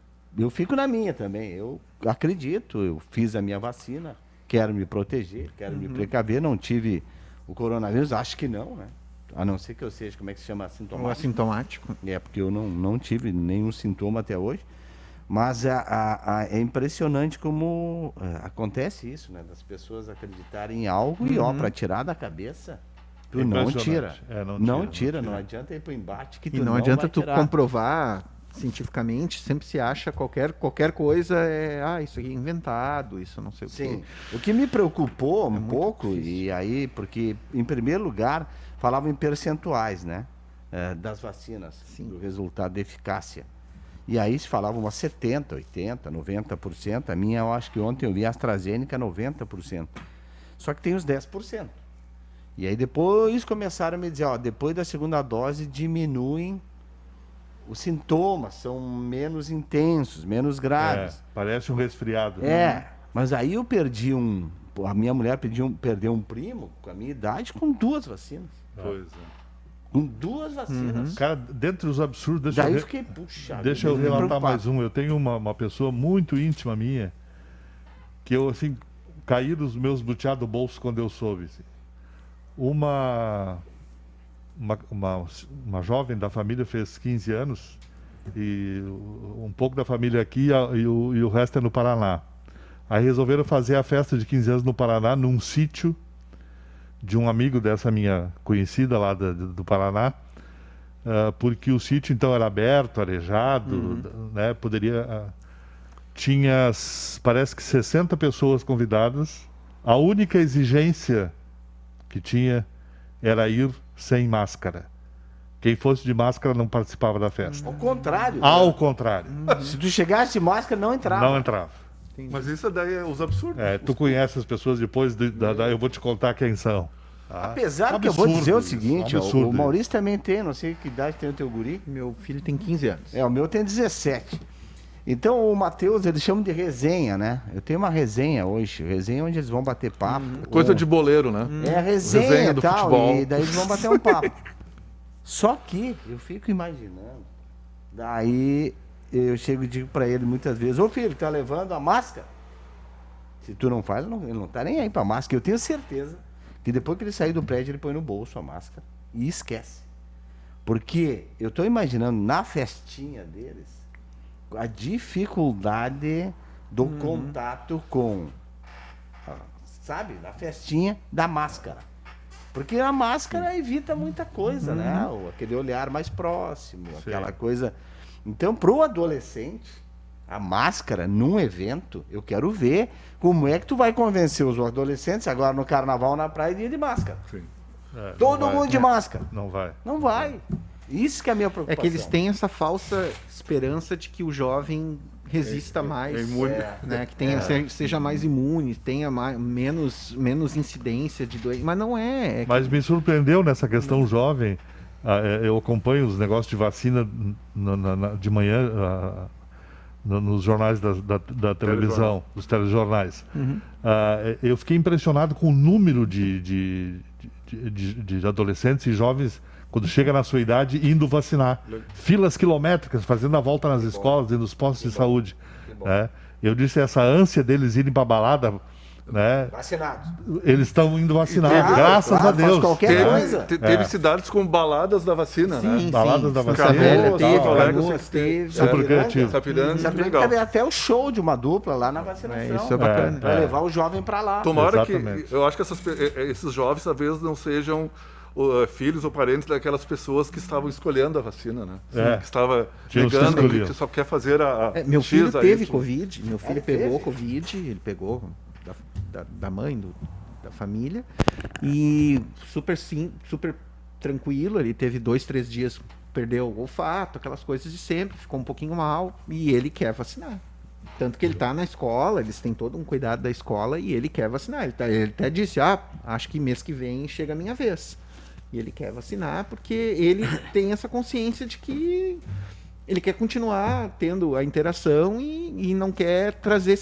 [SPEAKER 1] fico na minha também. Eu acredito, eu fiz a minha vacina, quero me proteger, quero me precaver, não tive o coronavírus, acho que não, né? A não ser que eu seja, como é que se chama,
[SPEAKER 4] O
[SPEAKER 1] assintomático.
[SPEAKER 4] assintomático.
[SPEAKER 1] Porque eu não tive nenhum sintoma até hoje. Mas é impressionante como acontece isso, né? Das pessoas acreditarem em algo e, para tirar da cabeça, tu não tira. Não tira, não adianta ir para o embate que tu
[SPEAKER 4] E não
[SPEAKER 1] vai
[SPEAKER 4] adianta tu
[SPEAKER 1] tirar.
[SPEAKER 4] comprovar cientificamente, sempre se acha qualquer coisa isso aqui é inventado, isso não sei o
[SPEAKER 1] Sim.
[SPEAKER 4] quê.
[SPEAKER 1] O que me preocupou um
[SPEAKER 4] muito
[SPEAKER 1] pouco,
[SPEAKER 4] difícil.
[SPEAKER 1] e aí, porque, em primeiro lugar, falavam em percentuais, né? Das vacinas,
[SPEAKER 4] Sim.
[SPEAKER 1] do resultado de eficácia. E aí se falava umas 70%, 80%, 90%. A minha, eu acho que ontem eu vi a AstraZeneca 90%. Só que tem os 10%. E aí depois começaram a me dizer, depois da segunda dose diminuem os sintomas, são menos intensos, menos graves.
[SPEAKER 5] Parece um resfriado. né?
[SPEAKER 1] Mas aí eu perdi a minha mulher perdeu um primo com a minha idade com 2 vacinas.
[SPEAKER 2] Pois é.
[SPEAKER 1] Com 2 vacinas.
[SPEAKER 5] Cara, dentre os absurdos,
[SPEAKER 1] Daí eu fiquei, puxa.
[SPEAKER 5] deixa eu
[SPEAKER 1] fiquei
[SPEAKER 5] relatar
[SPEAKER 1] preocupado.
[SPEAKER 5] mais um. Eu tenho uma pessoa muito íntima minha, que eu, assim, caí dos meus butiá do bolso quando eu soube. Assim. Uma jovem da família fez 15 anos e um pouco da família aqui e o resto é no Paraná. Aí resolveram fazer a festa de 15 anos no Paraná, num sítio de um amigo dessa minha conhecida lá do Paraná, porque o sítio então era aberto, arejado, né, poderia... tinha, parece que 60 pessoas convidadas. A única exigência que tinha era ir sem máscara. Quem fosse de máscara não participava da festa.
[SPEAKER 1] Ao contrário.
[SPEAKER 5] Ao contrário.
[SPEAKER 1] Se tu chegasse de máscara, não entrava.
[SPEAKER 5] Não entrava.
[SPEAKER 2] Mas isso daí é os absurdos.
[SPEAKER 5] Tu conhece as pessoas depois, eu vou te contar quem são. Tá?
[SPEAKER 1] Apesar que eu vou dizer o
[SPEAKER 5] Absurdo
[SPEAKER 1] seguinte,
[SPEAKER 5] isso,
[SPEAKER 1] ó,
[SPEAKER 5] absurdo
[SPEAKER 1] o Maurício também tem, não sei que idade tem o teu guri.
[SPEAKER 4] Meu filho tem 15 anos.
[SPEAKER 1] O meu tem 17. Então o Matheus, eles chamam de resenha, né? Eu tenho uma resenha hoje, resenha onde eles vão bater papo.
[SPEAKER 2] Coisa de boleiro, né?
[SPEAKER 1] É a resenha,
[SPEAKER 2] Resenha
[SPEAKER 1] e
[SPEAKER 2] do
[SPEAKER 1] tal,
[SPEAKER 2] futebol.
[SPEAKER 1] e daí eles vão bater um papo. Só que eu fico imaginando, daí eu chego e digo pra ele muitas vezes, ô filho, tá levando a máscara? Se tu não faz, ele não tá nem aí pra máscara. Eu tenho certeza que depois que ele sair do prédio, ele põe no bolso a máscara e esquece. Porque eu tô imaginando na festinha deles a dificuldade do contato com, sabe, na festinha da máscara. Porque a máscara evita muita coisa, né? Aquele olhar mais próximo, aquela coisa. Então, pro adolescente, a máscara num evento, eu quero ver como é que tu vai convencer os adolescentes agora no carnaval, na praia, de ir de máscara.
[SPEAKER 2] Sim.
[SPEAKER 1] Todo mundo de máscara.
[SPEAKER 5] Não vai.
[SPEAKER 1] Não vai. Isso que é a minha preocupação.
[SPEAKER 4] É que eles têm essa falsa esperança de que o jovem resista mais,
[SPEAKER 2] imune.
[SPEAKER 4] né? Que tenha, seja mais imune, tenha menos incidência de doença. Mas não é.
[SPEAKER 5] Mas me surpreendeu nessa questão jovem. Eu acompanho os negócios de vacina de manhã nos jornais da televisão, dos telejornais. Eu fiquei impressionado com o número de adolescentes e jovens, quando chega na sua idade, indo vacinar. Filas quilométricas, fazendo a volta nas escolas e nos postos de saúde. Né? Eu disse, essa ânsia deles irem para balada, né?
[SPEAKER 1] Vacinados.
[SPEAKER 5] Eles estão indo vacinar,
[SPEAKER 1] Claro,
[SPEAKER 5] graças
[SPEAKER 1] claro,
[SPEAKER 5] a Deus.
[SPEAKER 1] faz qualquer coisa.
[SPEAKER 2] Teve cidades com baladas da vacina, né?
[SPEAKER 5] Baladas da vacina.
[SPEAKER 4] Velha
[SPEAKER 2] Canoas,
[SPEAKER 4] teve,
[SPEAKER 2] Porto Alegre,
[SPEAKER 4] Canoas teve.
[SPEAKER 5] Super criativo.
[SPEAKER 2] Sapiranga,
[SPEAKER 1] Sabia que
[SPEAKER 2] legal.
[SPEAKER 1] teve até o show de uma dupla lá na vacinação.
[SPEAKER 4] Isso é bacana.
[SPEAKER 1] Pra levar o jovem pra lá.
[SPEAKER 2] Tomara que...
[SPEAKER 5] Exatamente.
[SPEAKER 2] Eu acho que esses jovens, às vezes, não sejam filhos ou parentes daquelas pessoas que estavam escolhendo a vacina, né? Que estava
[SPEAKER 5] Tinha os que
[SPEAKER 2] negando,
[SPEAKER 5] escolhiam.
[SPEAKER 2] que só quer fazer a
[SPEAKER 4] Meu
[SPEAKER 2] X
[SPEAKER 4] filho
[SPEAKER 2] a
[SPEAKER 4] teve
[SPEAKER 2] Y.
[SPEAKER 4] Covid, meu filho
[SPEAKER 1] Ele
[SPEAKER 4] pegou
[SPEAKER 1] teve?
[SPEAKER 4] Covid, ele pegou da mãe, da família, e super tranquilo, ele teve 2-3 dias, perdeu o olfato, aquelas coisas de sempre, ficou um pouquinho mal, e ele quer vacinar. Tanto que ele tá na escola, eles têm todo um cuidado da escola, e ele quer vacinar. Ele até disse, acho que mês que vem chega a minha vez. E ele quer vacinar porque ele tem essa consciência de que ele quer continuar tendo a interação e não quer trazer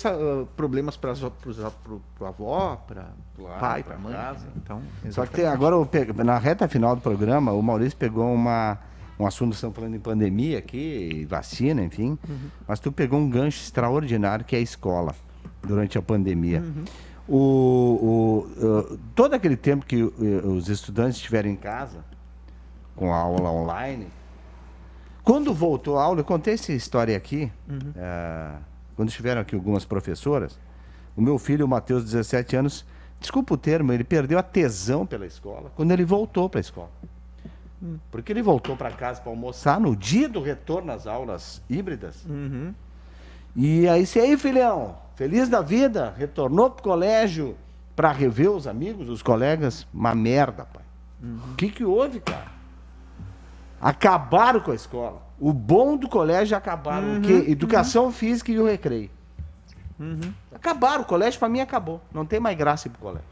[SPEAKER 4] problemas para o avó, para o pai, para a mãe.
[SPEAKER 1] casa.
[SPEAKER 4] Então,
[SPEAKER 1] Só que agora, na reta final do programa, o Maurício pegou um assunto, estamos falando em pandemia aqui, vacina, enfim, mas tu pegou um gancho extraordinário que é a escola, durante a pandemia. Todo aquele tempo que os estudantes estiveram em casa, com a aula online, quando voltou a aula, eu contei essa história aqui, quando estiveram aqui algumas professoras, o meu filho, o Matheus, 17 anos, desculpa o termo, ele perdeu a tesão pela escola quando ele voltou para a escola. Porque ele voltou para casa para almoçar no dia do retorno às aulas híbridas. E aí, filhão, feliz da vida, retornou pro colégio para rever os amigos, os colegas, uma merda, pai. O que houve, cara? Acabaram com a escola. O bom do colégio acabaram. O quê? Educação física e o recreio. Acabaram, o colégio para mim acabou. Não tem mais graça ir pro colégio.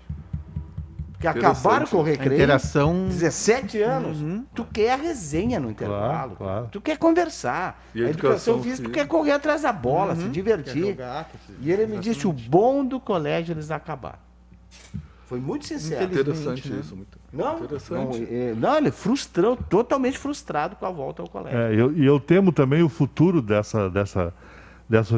[SPEAKER 1] Porque acabaram com o
[SPEAKER 4] a
[SPEAKER 1] recreio.
[SPEAKER 4] interação
[SPEAKER 1] 17 anos, tu quer a resenha no intervalo.
[SPEAKER 5] Claro.
[SPEAKER 1] Tu quer conversar.
[SPEAKER 2] E a
[SPEAKER 1] a educação
[SPEAKER 2] educação
[SPEAKER 1] física, tu
[SPEAKER 2] física?
[SPEAKER 1] quer correr atrás da bola, se divertir. E ele me disse, o bom do colégio eles acabaram. Foi muito sincero.
[SPEAKER 2] Interessante
[SPEAKER 4] né?
[SPEAKER 2] isso. Muito
[SPEAKER 1] Não,
[SPEAKER 2] interessante.
[SPEAKER 1] não, ele frustrou, totalmente frustrado com a volta ao colégio.
[SPEAKER 5] Eu temo também o futuro dessa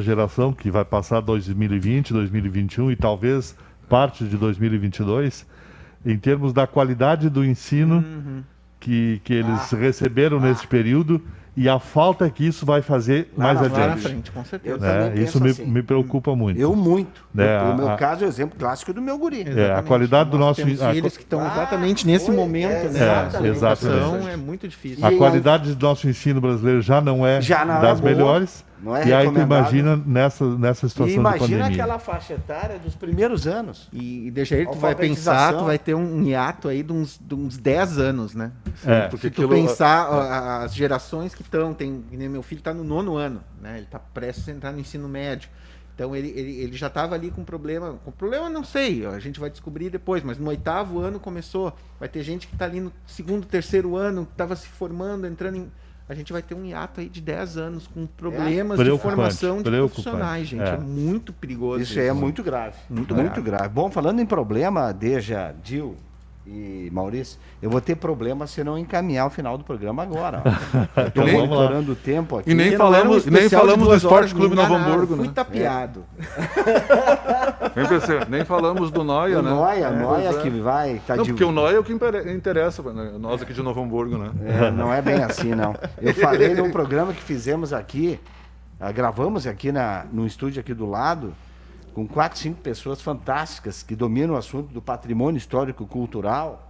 [SPEAKER 5] geração que vai passar 2020, 2021 e talvez parte de 2022, em termos da qualidade do ensino que eles receberam nesse período e a falta que isso vai fazer mais
[SPEAKER 1] na
[SPEAKER 4] Lá na
[SPEAKER 5] adiante.
[SPEAKER 4] frente, com certeza.
[SPEAKER 1] Eu também
[SPEAKER 5] Né? Isso
[SPEAKER 1] penso
[SPEAKER 5] me,
[SPEAKER 1] assim.
[SPEAKER 5] me preocupa muito.
[SPEAKER 1] Eu muito.
[SPEAKER 5] Né,
[SPEAKER 1] O meu
[SPEAKER 5] a-
[SPEAKER 1] caso é o exemplo clássico do meu guri.
[SPEAKER 5] A qualidade do
[SPEAKER 4] Nós
[SPEAKER 5] nosso...
[SPEAKER 4] temos
[SPEAKER 5] a-
[SPEAKER 4] filhos que estão
[SPEAKER 1] Ah,
[SPEAKER 4] exatamente nesse
[SPEAKER 1] foi,
[SPEAKER 4] momento, né?
[SPEAKER 1] exatamente.
[SPEAKER 4] A educação
[SPEAKER 5] Exatamente.
[SPEAKER 4] é muito difícil.
[SPEAKER 5] A
[SPEAKER 1] E
[SPEAKER 5] qualidade do nosso ensino brasileiro já não é
[SPEAKER 1] Já não é
[SPEAKER 5] das
[SPEAKER 1] boa,
[SPEAKER 5] melhores.
[SPEAKER 1] não é
[SPEAKER 5] e aí tu
[SPEAKER 1] recomendável.
[SPEAKER 5] imagina nessa situação
[SPEAKER 1] E
[SPEAKER 5] de
[SPEAKER 1] imagina
[SPEAKER 5] pandemia.
[SPEAKER 1] aquela faixa etária dos primeiros anos.
[SPEAKER 4] E deixa aí, tu vai
[SPEAKER 1] Alfabetização.
[SPEAKER 4] pensar, tu vai ter um hiato aí de uns 10 anos, né?
[SPEAKER 5] É.
[SPEAKER 2] Porque
[SPEAKER 4] Se tu
[SPEAKER 2] aquilo-
[SPEAKER 4] pensar as gerações que estão, que nem meu filho está no 9º ano, né? Ele está prestes a entrar no ensino médio. Então ele já estava ali com problema. Com problema não sei, a gente vai descobrir depois, mas no 8º ano começou. Vai ter gente que está ali no 2º, 3º ano, que estava se formando, entrando em. A gente vai ter um hiato aí de 10 anos com problemas de
[SPEAKER 5] Preocupante,
[SPEAKER 4] formação de
[SPEAKER 5] preocupante.
[SPEAKER 4] profissionais, gente.
[SPEAKER 5] É.
[SPEAKER 4] É muito perigoso.
[SPEAKER 1] Isso é muito grave.
[SPEAKER 4] Muito
[SPEAKER 1] grave. Bom, falando em problema, Deja, Dil e Maurício, eu vou ter problema se eu não encaminhar o final do programa agora. ó. Estou
[SPEAKER 5] Nem-
[SPEAKER 1] monitorando o tempo aqui.
[SPEAKER 2] E nem
[SPEAKER 4] Porque não era um
[SPEAKER 2] falamos, nem
[SPEAKER 4] especial de
[SPEAKER 2] falamos do
[SPEAKER 4] 2 horas,
[SPEAKER 2] Esporte Clube
[SPEAKER 4] me
[SPEAKER 2] Novo
[SPEAKER 4] enganaram,
[SPEAKER 2] Hamburgo,
[SPEAKER 4] Fui
[SPEAKER 2] né?
[SPEAKER 4] tapeado.
[SPEAKER 2] Vem PC, nem falamos do Noia,
[SPEAKER 1] O
[SPEAKER 2] né?
[SPEAKER 1] Noia
[SPEAKER 2] Pois é.
[SPEAKER 1] que vai... Tá
[SPEAKER 2] Não,
[SPEAKER 1] de-
[SPEAKER 2] porque o Noia é o que interessa, né? Nós aqui de Novo Hamburgo, né?
[SPEAKER 1] Não é bem assim, não. Eu falei num programa que fizemos aqui, gravamos aqui no estúdio aqui do lado, com 4, 5 pessoas fantásticas que dominam o assunto do patrimônio histórico-cultural,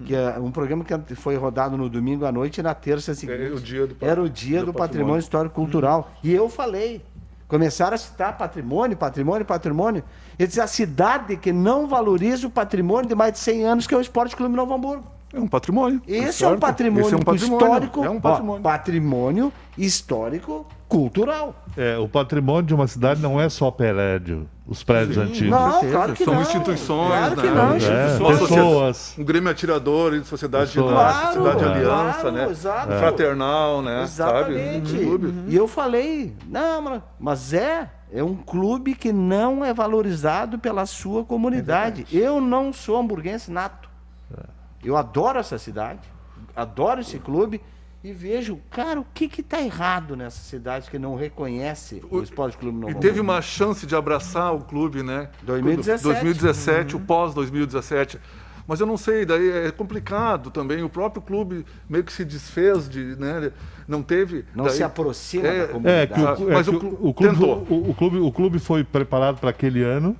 [SPEAKER 1] que é um programa que foi rodado no domingo à noite e na terça seguinte.
[SPEAKER 2] É o dia do
[SPEAKER 1] Era o dia do patrimônio histórico-cultural. E eu falei, começaram a citar patrimônio. Eu disse, a cidade que não valoriza o patrimônio de mais de 100 anos, que é o Esporte Clube Novo Hamburgo.
[SPEAKER 2] É um patrimônio.
[SPEAKER 1] Esse é um
[SPEAKER 2] certo?
[SPEAKER 1] patrimônio,
[SPEAKER 2] Esse é um patrimônio,
[SPEAKER 1] histórico.
[SPEAKER 2] É um
[SPEAKER 1] ó,
[SPEAKER 2] patrimônio.
[SPEAKER 1] patrimônio histórico cultural.
[SPEAKER 5] O patrimônio de uma cidade não é só prédio, os prédios antigos.
[SPEAKER 1] Não,
[SPEAKER 4] certeza.
[SPEAKER 1] claro que
[SPEAKER 2] São
[SPEAKER 1] não.
[SPEAKER 2] instituições,
[SPEAKER 1] Claro que
[SPEAKER 2] né?
[SPEAKER 1] não,
[SPEAKER 2] É,
[SPEAKER 1] instituições.
[SPEAKER 5] pessoas.
[SPEAKER 2] Um Grêmio Atirador, Sociedade de
[SPEAKER 5] Pessoas.
[SPEAKER 2] Classe, Sociedade de
[SPEAKER 1] Claro,
[SPEAKER 2] Aliança,
[SPEAKER 1] claro,
[SPEAKER 2] né?
[SPEAKER 1] exato.
[SPEAKER 2] Fraternal, né?
[SPEAKER 1] Exatamente.
[SPEAKER 2] Sabe? Um clube.
[SPEAKER 1] E eu falei, não, mas é um clube que não é valorizado pela sua comunidade. Eu não sou hamburguense nato. Eu adoro essa cidade, adoro esse clube e vejo, cara, o que está errado nessa cidade que não reconhece o Esporte Clube Novo
[SPEAKER 2] E teve
[SPEAKER 1] Hamburgo?
[SPEAKER 2] uma chance de abraçar o clube, né?
[SPEAKER 1] 2017.
[SPEAKER 2] 2017, o pós-2017. Mas eu não sei, daí é complicado também. O próprio clube meio que se desfez, né? Não teve.
[SPEAKER 1] Não
[SPEAKER 2] daí-
[SPEAKER 1] se aproxima
[SPEAKER 2] É,
[SPEAKER 1] da comunidade.
[SPEAKER 2] Mas tentou.
[SPEAKER 5] O clube foi preparado para aquele ano,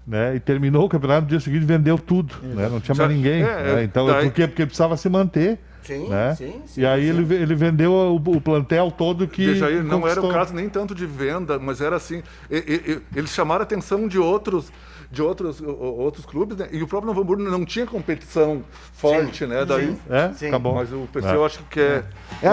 [SPEAKER 5] né? E terminou o campeonato, no dia seguinte vendeu tudo, né? Não tinha mais ninguém. Né? Então,
[SPEAKER 2] daí-
[SPEAKER 5] por quê? Porque precisava se manter.
[SPEAKER 1] Sim,
[SPEAKER 5] Né?
[SPEAKER 1] sim,
[SPEAKER 5] E aí
[SPEAKER 1] sim.
[SPEAKER 5] ele vendeu o plantel todo que
[SPEAKER 2] Dejair, não era o
[SPEAKER 5] conquistou.
[SPEAKER 2] caso nem tanto de venda, mas era assim, eles chamaram a atenção de outros clubes, né? E o próprio Novo Hamburgo não tinha competição forte, né? Daí,
[SPEAKER 1] Sim.
[SPEAKER 5] Acabou.
[SPEAKER 2] mas o PC eu acho que é...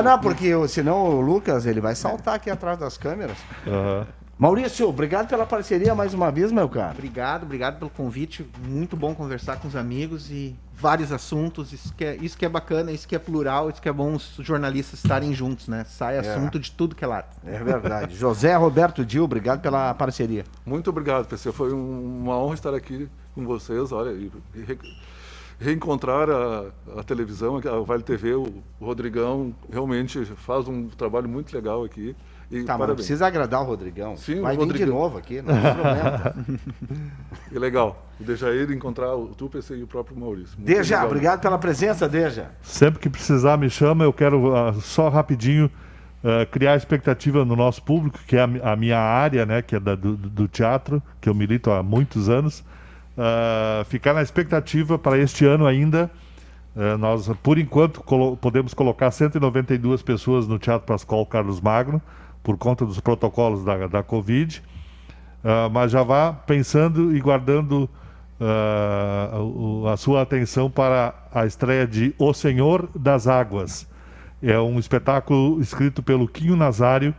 [SPEAKER 1] Não, porque senão o Lucas ele vai saltar aqui atrás das câmeras.
[SPEAKER 5] Aham.
[SPEAKER 1] Maurício, obrigado pela parceria mais uma vez, meu caro.
[SPEAKER 4] Obrigado pelo convite. Muito bom conversar com os amigos e vários assuntos. Isso que é bacana, isso que é plural, isso que é bom os jornalistas estarem juntos, né? Sai assunto de tudo que é lado.
[SPEAKER 1] É verdade. José Roberto Dil, obrigado pela parceria.
[SPEAKER 2] Muito obrigado, PC. Foi uma honra estar aqui com vocês. Olha, reencontrar a televisão, a Vale TV, o Rodrigão realmente faz um trabalho muito legal aqui. E
[SPEAKER 1] Tá, mas não
[SPEAKER 2] parabéns.
[SPEAKER 1] precisa agradar o Rodrigão.
[SPEAKER 2] Sim,
[SPEAKER 1] vai
[SPEAKER 2] o
[SPEAKER 1] vir de
[SPEAKER 2] Rodrigão.
[SPEAKER 1] novo aqui, não tem problema.
[SPEAKER 2] E legal. O Dejair encontrar o tu, PC e o próprio Maurício. Muito
[SPEAKER 1] Deja,
[SPEAKER 2] legal.
[SPEAKER 1] obrigado pela presença, Deja.
[SPEAKER 5] Sempre que precisar, me chama. Eu quero só rapidinho criar expectativa no nosso público, que é a minha área, né, que é do teatro, que eu milito há muitos anos. Ficar na expectativa para este ano ainda. Nós, por enquanto, podemos colocar 192 pessoas no Teatro Pascoal Carlos Magno, por conta dos protocolos da Covid. Mas já vá pensando e guardando a sua atenção para a estreia de O Senhor das Águas. É um espetáculo escrito pelo Quinho Nazário,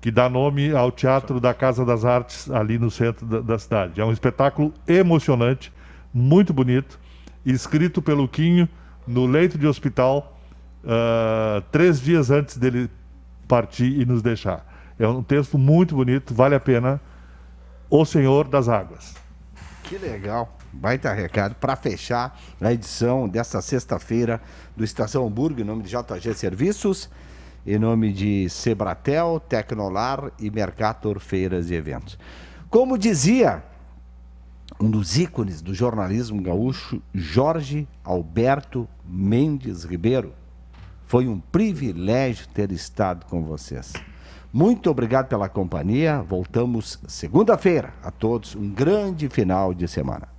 [SPEAKER 5] que dá nome ao Teatro da Casa das Artes, ali no centro da cidade. É um espetáculo emocionante, muito bonito, escrito pelo Quinho no leito de hospital, 3 dias antes dele partir e nos deixar. É um texto muito bonito, vale a pena. O Senhor das Águas.
[SPEAKER 1] Que legal. Baita recado para fechar a edição desta sexta-feira do Estação Hamburgo, em nome de JG Serviços, em nome de Sebratel, Tecnolar e Mercator Feiras e Eventos. Como dizia um dos ícones do jornalismo gaúcho, Jorge Alberto Mendes Ribeiro, Foi um privilégio ter estado com vocês. Muito obrigado pela companhia. Voltamos segunda-feira. A todos um grande final de semana.